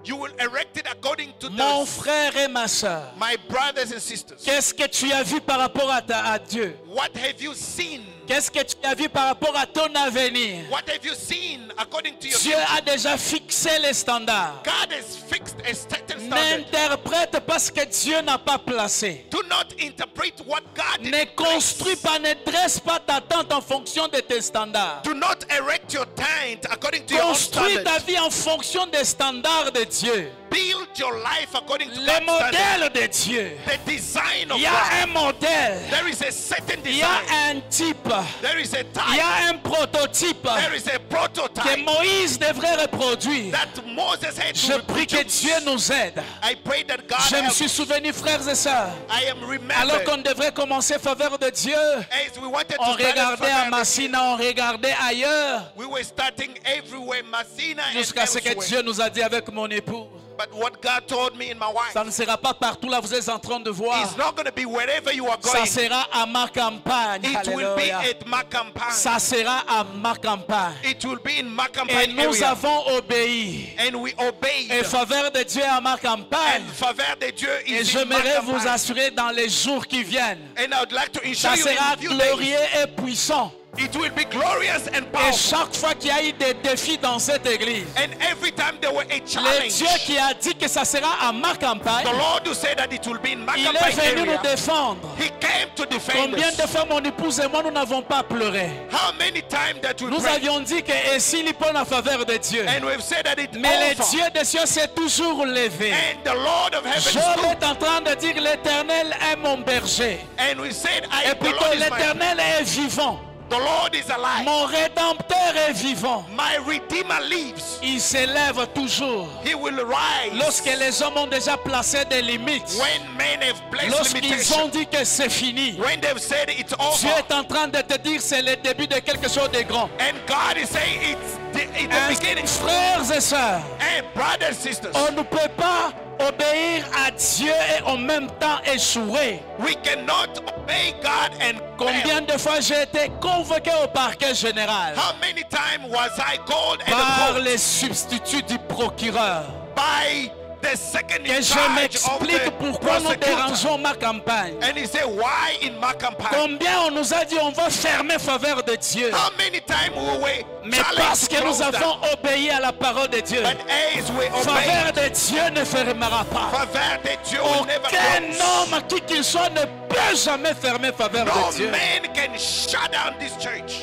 You will erect it according to Mon the, frère et ma soeur, my brothers and sisters. qu'est-ce que tu as vu par rapport à Dieu? What have you seen? Qu'est-ce que tu as vu par rapport à ton avenir? What have you seen according to your Dieu future? a déjà fixé les standards. God has fixed a certain standard. N'interprète pas ce que Dieu n'a pas placé. Do not interpret what God Ne didn't construis place. pas, ne dresse pas ta tente en fonction de tes standards. Do not erect your tent according to your own Construis ta standards. vie en fonction des standards de Dieu. Build your life according to Le God's standards. modèle de Dieu. The design of Il y a un God. modèle. There is a certain Il y a design. un type. There is a Il y type. a un prototype There is a que prototype Moïse devrait reproduire. that Moses had Je to prie que reproduce. Dieu nous aide. I pray that God Je me help. suis souvenu, frères et sœurs, I am alors remembered qu'on devrait commencer faveur de Dieu, as we wanted on to start regardait à at Massina, on regardait ailleurs, we were starting everywhere, Massina and jusqu'à ce que elsewhere. Dieu nous a dit avec mon époux, But what God told me and my wife ça ne sera pas partout là, vous êtes en train de voir. is not going to be wherever you are Ça going. sera à ma campagne. It will be Alléluia. at Macampan. Ça sera à ma campagne. It will be in Macampan Et nous area. avons obéi. And we obeyed. Et faveur de Dieu à ma campagne. And faveur de Dieu Et is in j'aimerais vous Macampan. assurer dans les jours qui viennent, And I would like to ça ensure you sera in few days, glorieux et puissant. it will be glorious and Et powerful. chaque fois qu'il y a eu des défis dans cette église, And every time there were a le challenge, Dieu qui a dit que ça sera à ma campagne, the Lord who said that it will be in il est Macampan venu nous area, défendre. He came to defend Combien us. de fois mon épouse et moi nous n'avons pas pleuré? How many times that we Nous prayed, avions dit que et s'il y en faveur de Dieu. and we've said that it Mais le over. Dieu des cieux s'est toujours levé. And the Lord of heaven Job stood, est en train de dire l'Éternel est mon berger. and we said, Et the plutôt Lord is my, l'Éternel est vivant. the Lord is alive. Mon Rédempteur est vivant. My Redeemer lives. Il s'élève toujours. He will rise. Lorsque les hommes ont déjà placé des limites, When men have placed lorsqu'ils limitations, ont dit que c'est fini, when they've said it's Dieu over, est en train de te dire c'est le début de quelque chose de grand. and God is saying it's the beginning. Frères et sœurs, And brothers and sisters, on ne peut pas obéir à Dieu et en même temps échouer. we cannot obey God and Combien fail. de fois j'ai été convoqué au parquet général How many times was I called at par the court les substituts du procureur? by the second Que in je charge of m'explique the pourquoi nous prosecutor? dérangeons ma campagne. And he said, why in Macampan? Combien on nous a dit on va fermer faveur de Dieu. How many times we were Mais challenged parce to que nous close down? avons obéi à la parole de Dieu, But as we faveur obey, de Dieu ne fermera pas. faveur de Dieu will never Aucun close. homme qui qu'il soit ne peut jamais fermer faveur No de Dieu. man can shut down this church.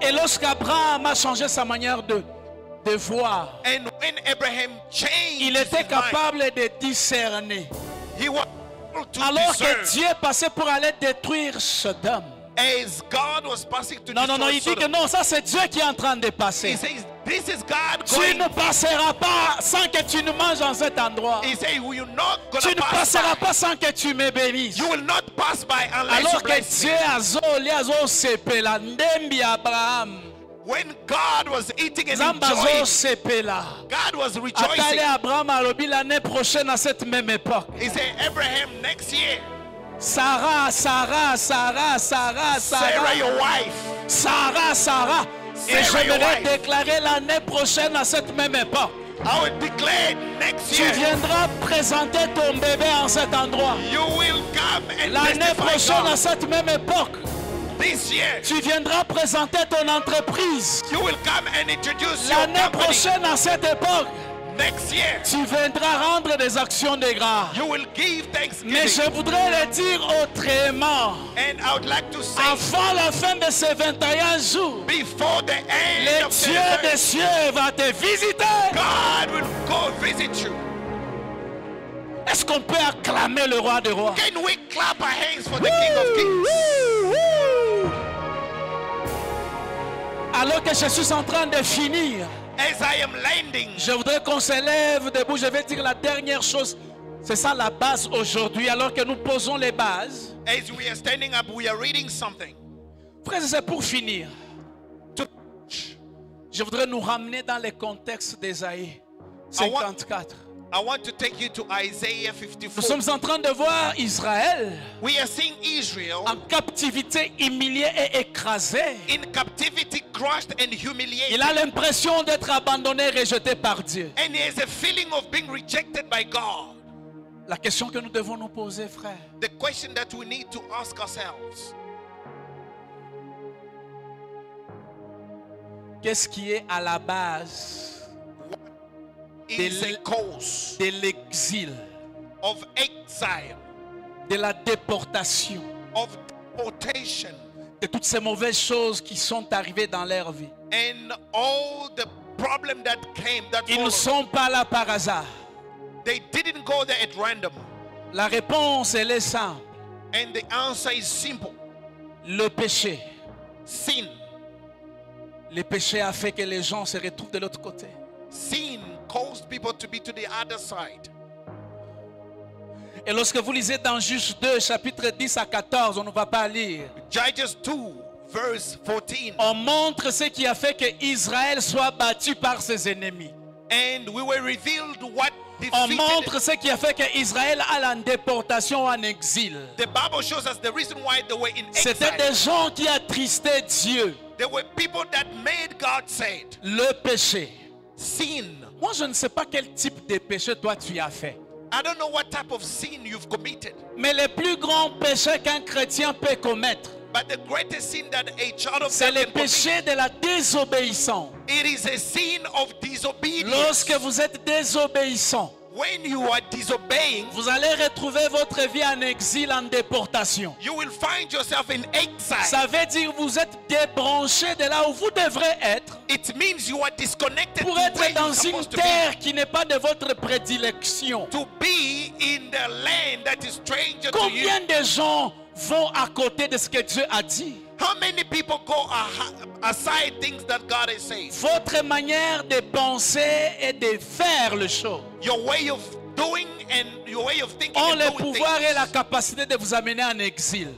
Et lorsqu'Abraham a changé sa manière de voir, And when Abraham changed il était his mind, capable de discerner. he was able to Alors que discern. Dieu passait pour aller détruire Sodome. As God was passing to Non, non, non, destroy il dit que Sodom, non, ça c'est Dieu qui est en train de he passer. says, this is God Tu going. ne passeras pas sans que tu ne manges en cet endroit. He said, you're not Tu going ne to pass passeras by. pas sans que tu me bénisses. You will not pass by unless you Alors que bless me. Dieu azoli azosepela ndembi Abraham. When God was eating and Nzambe enjoying, azosepela. God was Atali rejoicing. Abraham alobi l'année prochaine à cette même époque. He said, Abraham, next year, Sarah, Sarah, Sarah, Sarah, Sarah, Sarah. your wife, Sarah, Sarah. Et Sarah, je your vais wife. déclarer l'année prochaine à cette même époque. I will declare next Tu year, viendras présenter ton bébé en cet endroit. you will come and L'année testify prochaine à God. cette même époque. This year, Tu viendras présenter ton entreprise. you will come and introduce your L'année company. prochaine à cette époque, Next year, tu viendras rendre des actions de grâce. you will give Mais thanksgiving. je voudrais le dire autrement. And I would like to say, Avant la fin de ces 21 jours, before the end le of the Dieu service, des cieux va te visiter. God will go visit you. Est-ce qu'on peut acclamer le roi des rois? Can we clap our hands for the King of Kings? Alors que je suis en train de finir, As I am landing, je voudrais qu'on se lève debout. Je vais dire la dernière chose. C'est ça la base aujourd'hui. Alors que nous posons les bases, as we are standing up, we are reading something. frères, c'est pour finir. To- Je voudrais nous ramener dans le contexte d'Ésaïe 54. I want to take you to Isaiah Nous 54. sommes en train de voir Israël We are seeing Israel en captivité, humilié et écrasé. in captivity, crushed and humiliated. Il a l'impression d'être abandonné, rejeté par Dieu. And he has a feeling of being rejected by God. La question que nous devons nous poser, frère, The question that we need to ask ourselves: qu'est-ce qui est à la base is a cause de l'exil, of exile, de la déportation, of deportation, de toutes ces mauvaises choses qui sont arrivées dans leur vie? and all the problem that came, that Ils ne followed? sont pas là par hasard. They didn't go there at random. La réponse, elle est simple. And the answer is simple: Le péché. sin. Le péché a fait que les gens se retrouvent de l'autre côté. Sin caused people to be to the other side. Et lorsque vous lisez dans Juge 2, chapitre 10 à 14, on ne va pas lire. Judges 2, verse 14. On montre ce qui a fait que Israël soit battu par ses ennemis. And we were revealed what On defeated. montre ce qui a fait que Israël a la déportation en exil. The Bible shows us the reason why they were in C'était exile. des gens qui attristaient Dieu. There were people that made God sad. Le péché. Sin. Moi, je ne sais pas quel type de péché toi tu as fait. I don't know what type of sin you've committed, Mais le plus grand péché qu'un chrétien peut commettre, but the greatest sin that a child of c'est God le can commit, péché de la désobéissance. it is a sin of disobedience. Lorsque vous êtes désobéissant, When you are disobeying, vous allez retrouver votre vie en exil, en déportation. you will find yourself in exile. Ça veut dire que vous êtes débranché de là où vous devrez être It means you are disconnected pour to where être dans you're une supposed to be. terre qui n'est pas de votre prédilection. To be in the land that is stranger to you. Combien de gens vont à côté de ce que Dieu a dit? How many people go aside things that God has said? Votre manière de penser et de faire les choses Your way of doing and your way of thinking ont and le doing pouvoir et la things capacité de vous amener en exil.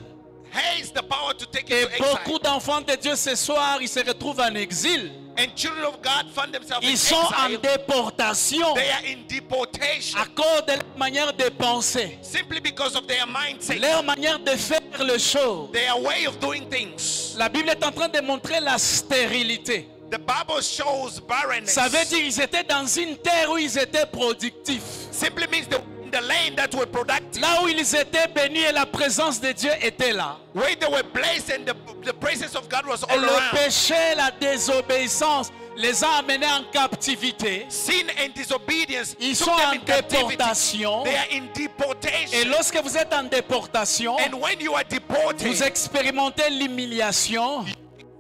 has the power to take you Et to beaucoup exile. d'enfants de Dieu ce soir, ils se retrouvent en exil. And children of God find themselves in Ils sont en exile. déportation They are in deportation à cause de leur manière de penser, simply because of their mindset, leur manière de faire les choses. their way of doing things. La Bible est en train de montrer la stérilité. The Bible shows barrenness. Ça veut dire qu'ils étaient dans une terre où ils étaient productifs. Simply means the land that were productive, Là où ils étaient bénis et la présence de Dieu était là. where they were blessed and the presence of God was Et all le around. péché, la désobéissance les a amenés en captivité. Sin and disobedience Ils took sont them en in captivity. déportation. They are in Et deportation. lorsque vous êtes en déportation, And when you are deported, vous expérimentez l'humiliation,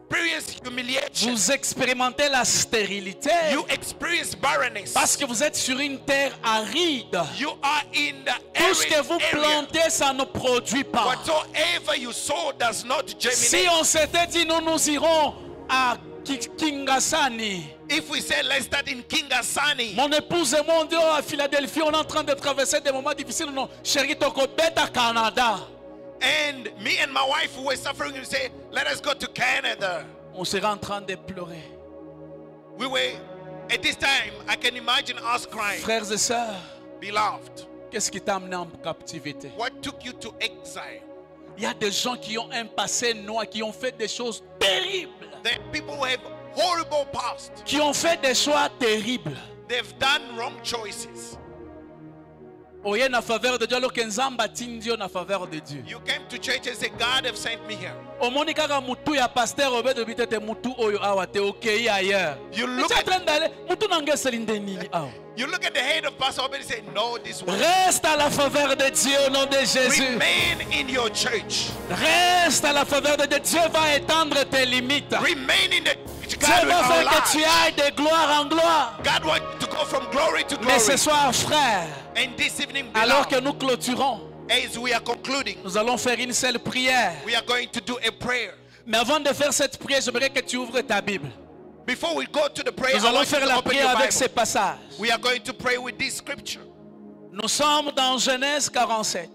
experience humiliation. vous expérimentez la stérilité, You experience barrenness. parce que vous êtes sur une terre aride. You are in the Tout ce que arid vous area. plantez, ça ne produit pas. Whatsoever you sow does not Si germinate. on s'était dit, nous irons à Kingasani, If we say let's start in Kingasani, mon épouse et moi, on dit, oh, à Philadelphie, on est en train de traverser des moments difficiles. Non, chérie, toko beta Canada. and me and my wife who were suffering, we say, let us go to Canada. On sera en train de pleurer. We were, at this time, I can imagine us crying. Frères et sœurs, Beloved, qu'est-ce qui t'a amené en captivité? what took you to exile? Il y a des gens qui ont un passé noir, qui ont fait des choses terribles, There are people who have horrible past. qui ont fait des choix terribles. They've done wrong choices. Oye na faveur de Dieu, alors que Nzamba atindi yo na faveur de Dieu. You came to church and said, God have sent me here. Omoni kaka mutu ya pasteur obedo bitete mutu oyo awa te okei ailleurs. You Mais look tu es en at train d'aller mutu nangeseli nde nini awa. you look at the head of Pastor Obed and say, no, this one. Reste à la faveur de Dieu au nom de Jésus. Remain in your church. Reste à la faveur de Dieu. Dieu va étendre tes limites. Remain in the church. Dieu God will va faire que tu enlarge. ailles de gloire en gloire. God wants you to go from glory to Mais ce glory. soir, frère, And this evening, alors beloved, que nous clôturons, as we are concluding, nous allons faire une seule prière. we are going to do a prayer. Mais avant de faire cette prière, j'aimerais que tu ouvres ta Bible. Before we go to the prayer, Nous I allons want you faire to la open prière your avec ces Bible. passages. We are going to pray with this scripture. Nous sommes dans Genèse 47.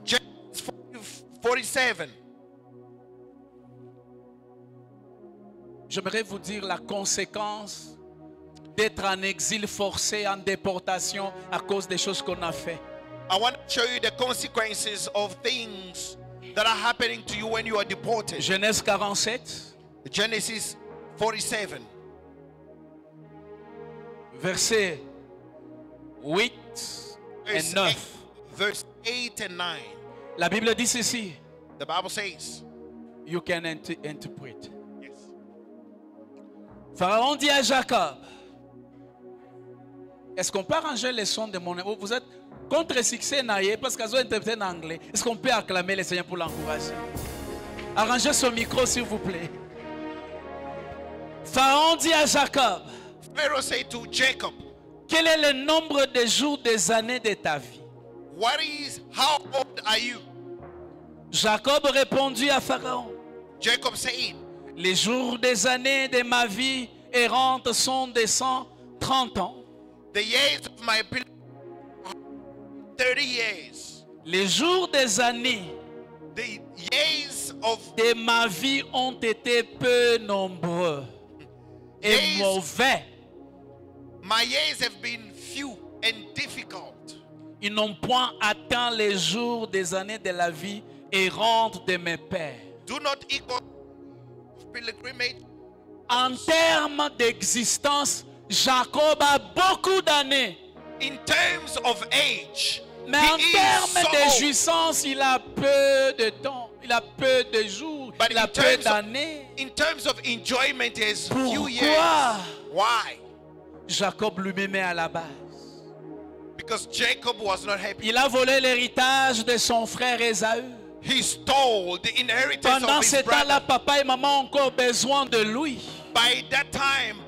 Genesis 47. J'aimerais vous dire la conséquence d'être en exil forcé, en déportation à cause des choses qu'on a fait. I want to show you the consequences of things that are happening to you when you are deported. Genèse 47, Genesis 47, versets 8 et verse 9. 8, verse 8 and 9. La Bible dit ceci. The Bible says, You can interpret. yes. Pharaon dit à Jacob, est-ce qu'on peut arranger les sons de mon... Vous êtes contre succès naïe parce qu'ils ont interprété en anglais. Est-ce qu'on peut acclamer le Seigneur pour l'encourager? Arrangez son micro s'il vous plaît. Pharaon dit à Jacob, Pharaoh said to Jacob, quel est le nombre de jours, des années de ta vie? how old are you? Jacob répondit à Pharaon, Jacob said, les jours des années de ma vie errante sont de 130 ans. the years of my pilgrimage are 30 years. Les jours des années The years of de ma vie ont été peu nombreux et Yes. mauvais. my years have been few and difficult. Ils n'ont point atteint les jours des années de la vie errante de mes pères. Do not equal pilgrimage. En termes d'existence, Jacob a beaucoup d'années. In terms of age, Mais he en is termes so de old. jouissance, il a peu de temps. Il a peu de jours. But Il a in peu terms of- d'années. In terms of enjoyment, he has few Pourquoi? years. Why? Jacob lui-même est à la base. Because Jacob was not happy. Il a volé l'héritage de son frère Ésaü. He stole the inheritance Pendant of ce his temps-là, brother. papa et maman ont encore besoin de lui. By that time,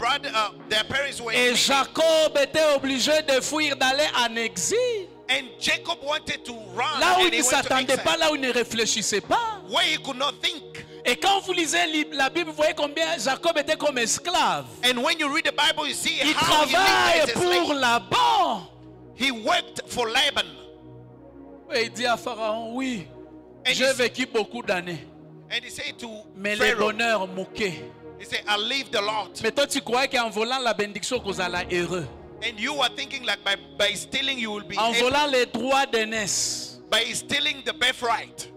their parents were Et in need. Jacob était obligé de fuir, d'aller en exil. And Jacob wanted to run. Là où and il he ne went to s'attendait exile, pas, là où il ne réfléchissait pas. where he could not think. Et quand vous lisez la Bible, vous voyez combien Jacob était comme esclave. And when you read the Bible, you see Il how he lived travaille as a pour slave. Laban. He worked for Laban. Et il dit à Pharaon, oui, And j'ai he, vécu beaucoup d'années. and he said to Mais le Pharaoh, bonheur moquait. he said, I lived a lot. Mais toi, tu croyais qu'en volant la bénédiction, vous allez heureux. And you are thinking like by stealing you will be En able, volant les droits d'aînesse, by stealing the birthright.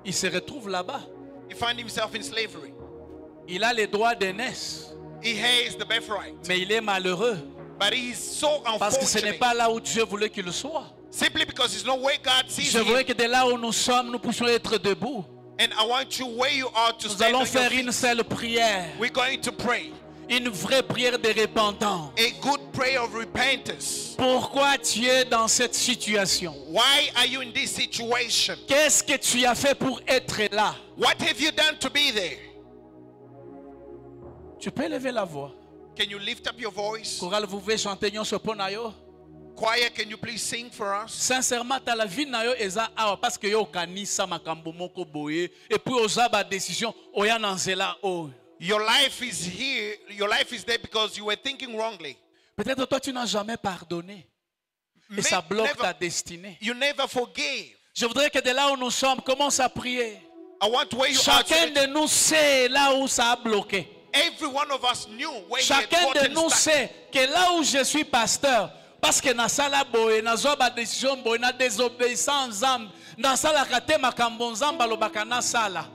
il se retrouve là-bas. He found himself in slavery. Il a les droits d'aînesse, He has the birthright. mais il est malheureux. But he's so Parce que ce n'est unfortunate. pas là où Dieu voulait qu'il soit. Simply because it's not where God sees Je voudrais him. que de là où nous sommes, nous puissions être debout. And I want you where you are to Nous stand allons on your faire feet. une seule prière. We're going to pray. Une vraie prière de repentance. A good prayer of repentance. Pourquoi tu es dans cette situation? Why are you in this situation? Qu'est-ce que tu as fait pour être là? What have you done to be there? Tu peux lever la voix. Can you lift up your voice? Chorale, vous pouvez chanter nyonso po na yo. Choir, can you please sing for us? Sincèrement, ta la vie na yo eza awa parce que yo kanisa makambo moko boye et puis oza ba décision oya na nzela o. Your life is here. Your life is there because you were thinking wrongly. Peut-être toi tu n'as jamais pardonné et ça bloque ta destinée. You never forgave. Je voudrais que de là où nous sommes, commence à prier. I want where you Chacun are. de nous sait là où ça a bloqué. Every one of us knew where he had Chacun de gotten nous stuck. sait que là où je suis pasteur, parce que na sala boye, na zoba décision boye, na désobéissance nzambe, na sala kate makambo nzambe alobaka na sala.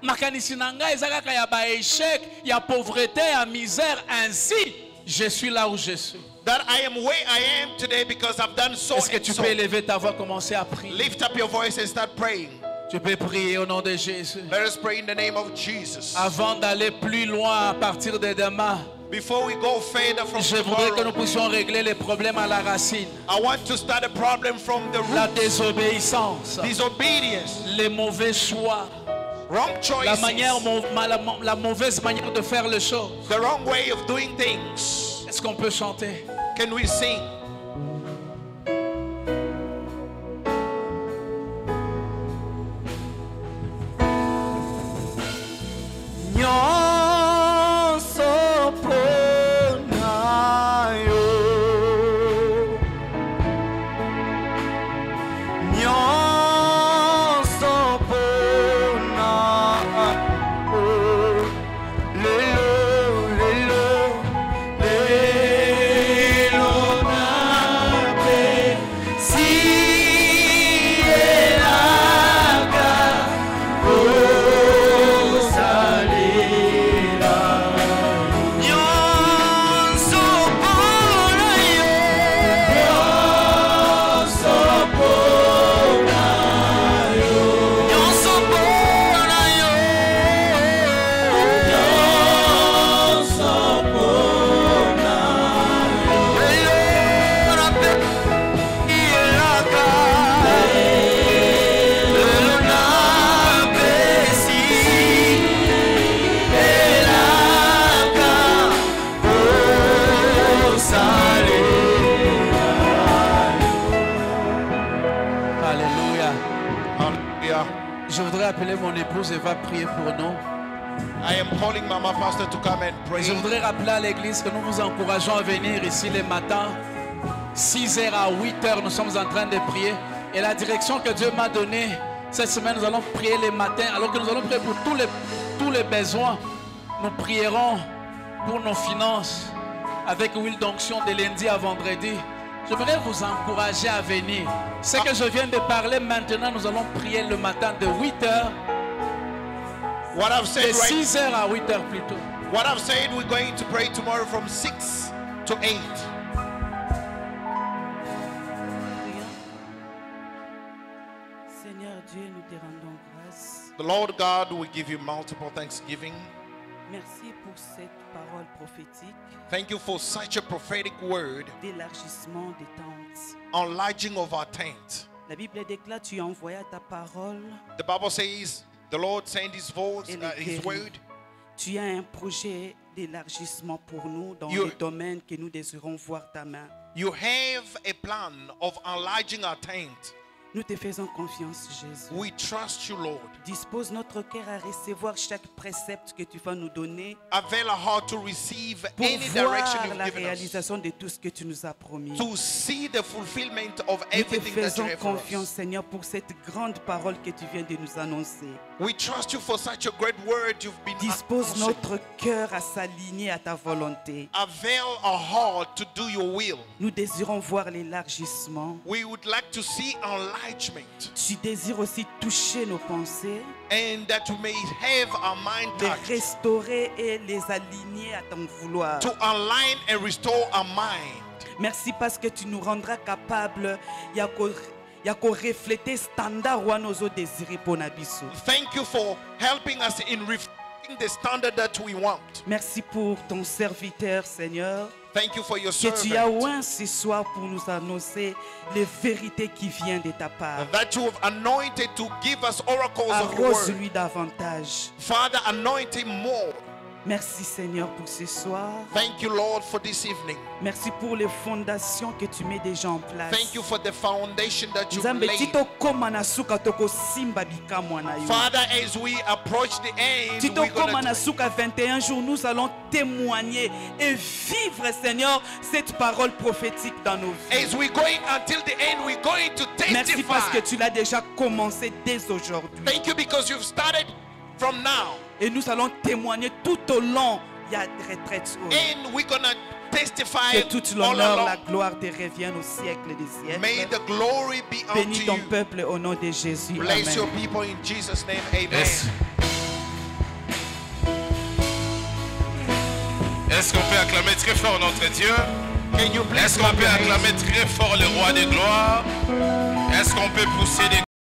Makanisi na ngai eza kaka ya ba échec, ya pauvreté, ya misère, ainsi je suis là où je suis. That I am where I am today because I've done so Est-ce que and tu so. peux élever ta voix, commencer à prier? Lift up your voice and start praying. Tu peux prier au nom de Jésus. Let us pray in the name of Jesus. Avant d'aller plus loin à partir de demain, Before we go further from je voudrais que nous tomorrow, puissions régler les problèmes à la racine. I want to start a problem from the La root. désobéissance, Disobedience, les mauvais choix, wrong la choices, la mauvaise manière de faire les choses. the wrong way of doing things. Est-ce qu'on peut chanter? Can we sing? Nyonso ponayo, nyonso ponayo, lelo lelo Je voudrais appeler mon épouse et va prier pour nous. I am calling Mama Pastor to come and pray. Et je voudrais rappeler à l'église que nous vous encourageons à venir ici les matins. 6h à 8h, nous sommes en train de prier. Et la direction que Dieu m'a donnée, cette semaine, nous allons prier les matins. Alors que nous allons prier pour tous les besoins. Nous prierons pour nos finances avec huile d'onction de lundi à vendredi. J'aimerais vous encourager à venir. Ce que je viens de parler maintenant, nous allons prier le matin de 8h. What I've De said 6h à 8h plutôt. What I've said, we're going to pray tomorrow from 6 to 8. Seigneur Dieu, nous te rendons grâce. The Lord God will give you multiple thanksgiving. Merci pour cette parole prophétique Thank you for such a prophetic word, d'élargissement des tentes. enlarging of our tent. La Bible déclare, tu as envoyé ta parole. The Bible says the Lord sent his voice, Et les his guéris. word. Tu as un projet d'élargissement pour nous dans You- les domaines que nous désirons voir ta main. You have a plan of enlarging our tent. Nous te faisons confiance, Jésus. We trust you, Lord. Dispose notre cœur à recevoir chaque précepte que tu vas nous donner Avail our heart to receive pour any direction voir you've la given us. réalisation de tout ce que tu nous as promis. To see the fulfillment of Nous te everything that you faisons have for confiance, us. Seigneur, pour cette grande parole que tu viens de nous annoncer. We trust you for such a great word you've been Dispose announcing. notre cœur à s'aligner à ta volonté. Avail our heart to do your will. Nous désirons voir l'élargissement. We would like to see enlargement, Tu désires aussi toucher nos pensées, and that we may have our mind les touched, restaurer et les aligner à ton vouloir. to align and restore our mind. Merci parce que tu nous rendras capables ya ko refléter standard wa nozo désiré pour na biso. Thank you for helping us in reflecting the standard that we want. Merci pour ton serviteur, Seigneur, Thank you for your que tu as servant, oint ce soir pour nous annoncer les vérités qui viennent de ta part. that you have anointed to give us oracles of your word. Arrose-lui davantage. Father, anoint him more. Merci, Seigneur, pour ce soir. Thank you, Lord, for this evening. Merci pour les fondations que tu mets déjà en place. Thank you for the foundation that you Nzambe laid. titokoma na suka tokosimba bikamwa na yo. Father, as we approach the end, we're Titokoma going na to suka 21 jours, nous allons témoigner et vivre, Seigneur, cette parole prophétique dans nos vies. as we're going until the end, we're going to Merci parce que testify. tu l'as déjà commencé dès aujourd'hui. Thank you because you've started from now. Et nous allons témoigner tout au long. Il y a retraite. And we're going to testify Que toute all l'honneur, la along. gloire te revienne au siècle des May siècles. the glory be Bénis unto ton you. peuple au nom de Jésus. Bless your Amen. people in Jesus' name. Amen. Est-ce qu'on peut acclamer très fort notre Dieu? Can you please Est-ce qu'on clap peut your acclamer hands? très fort le roi des gloires? Est-ce qu'on peut pousser des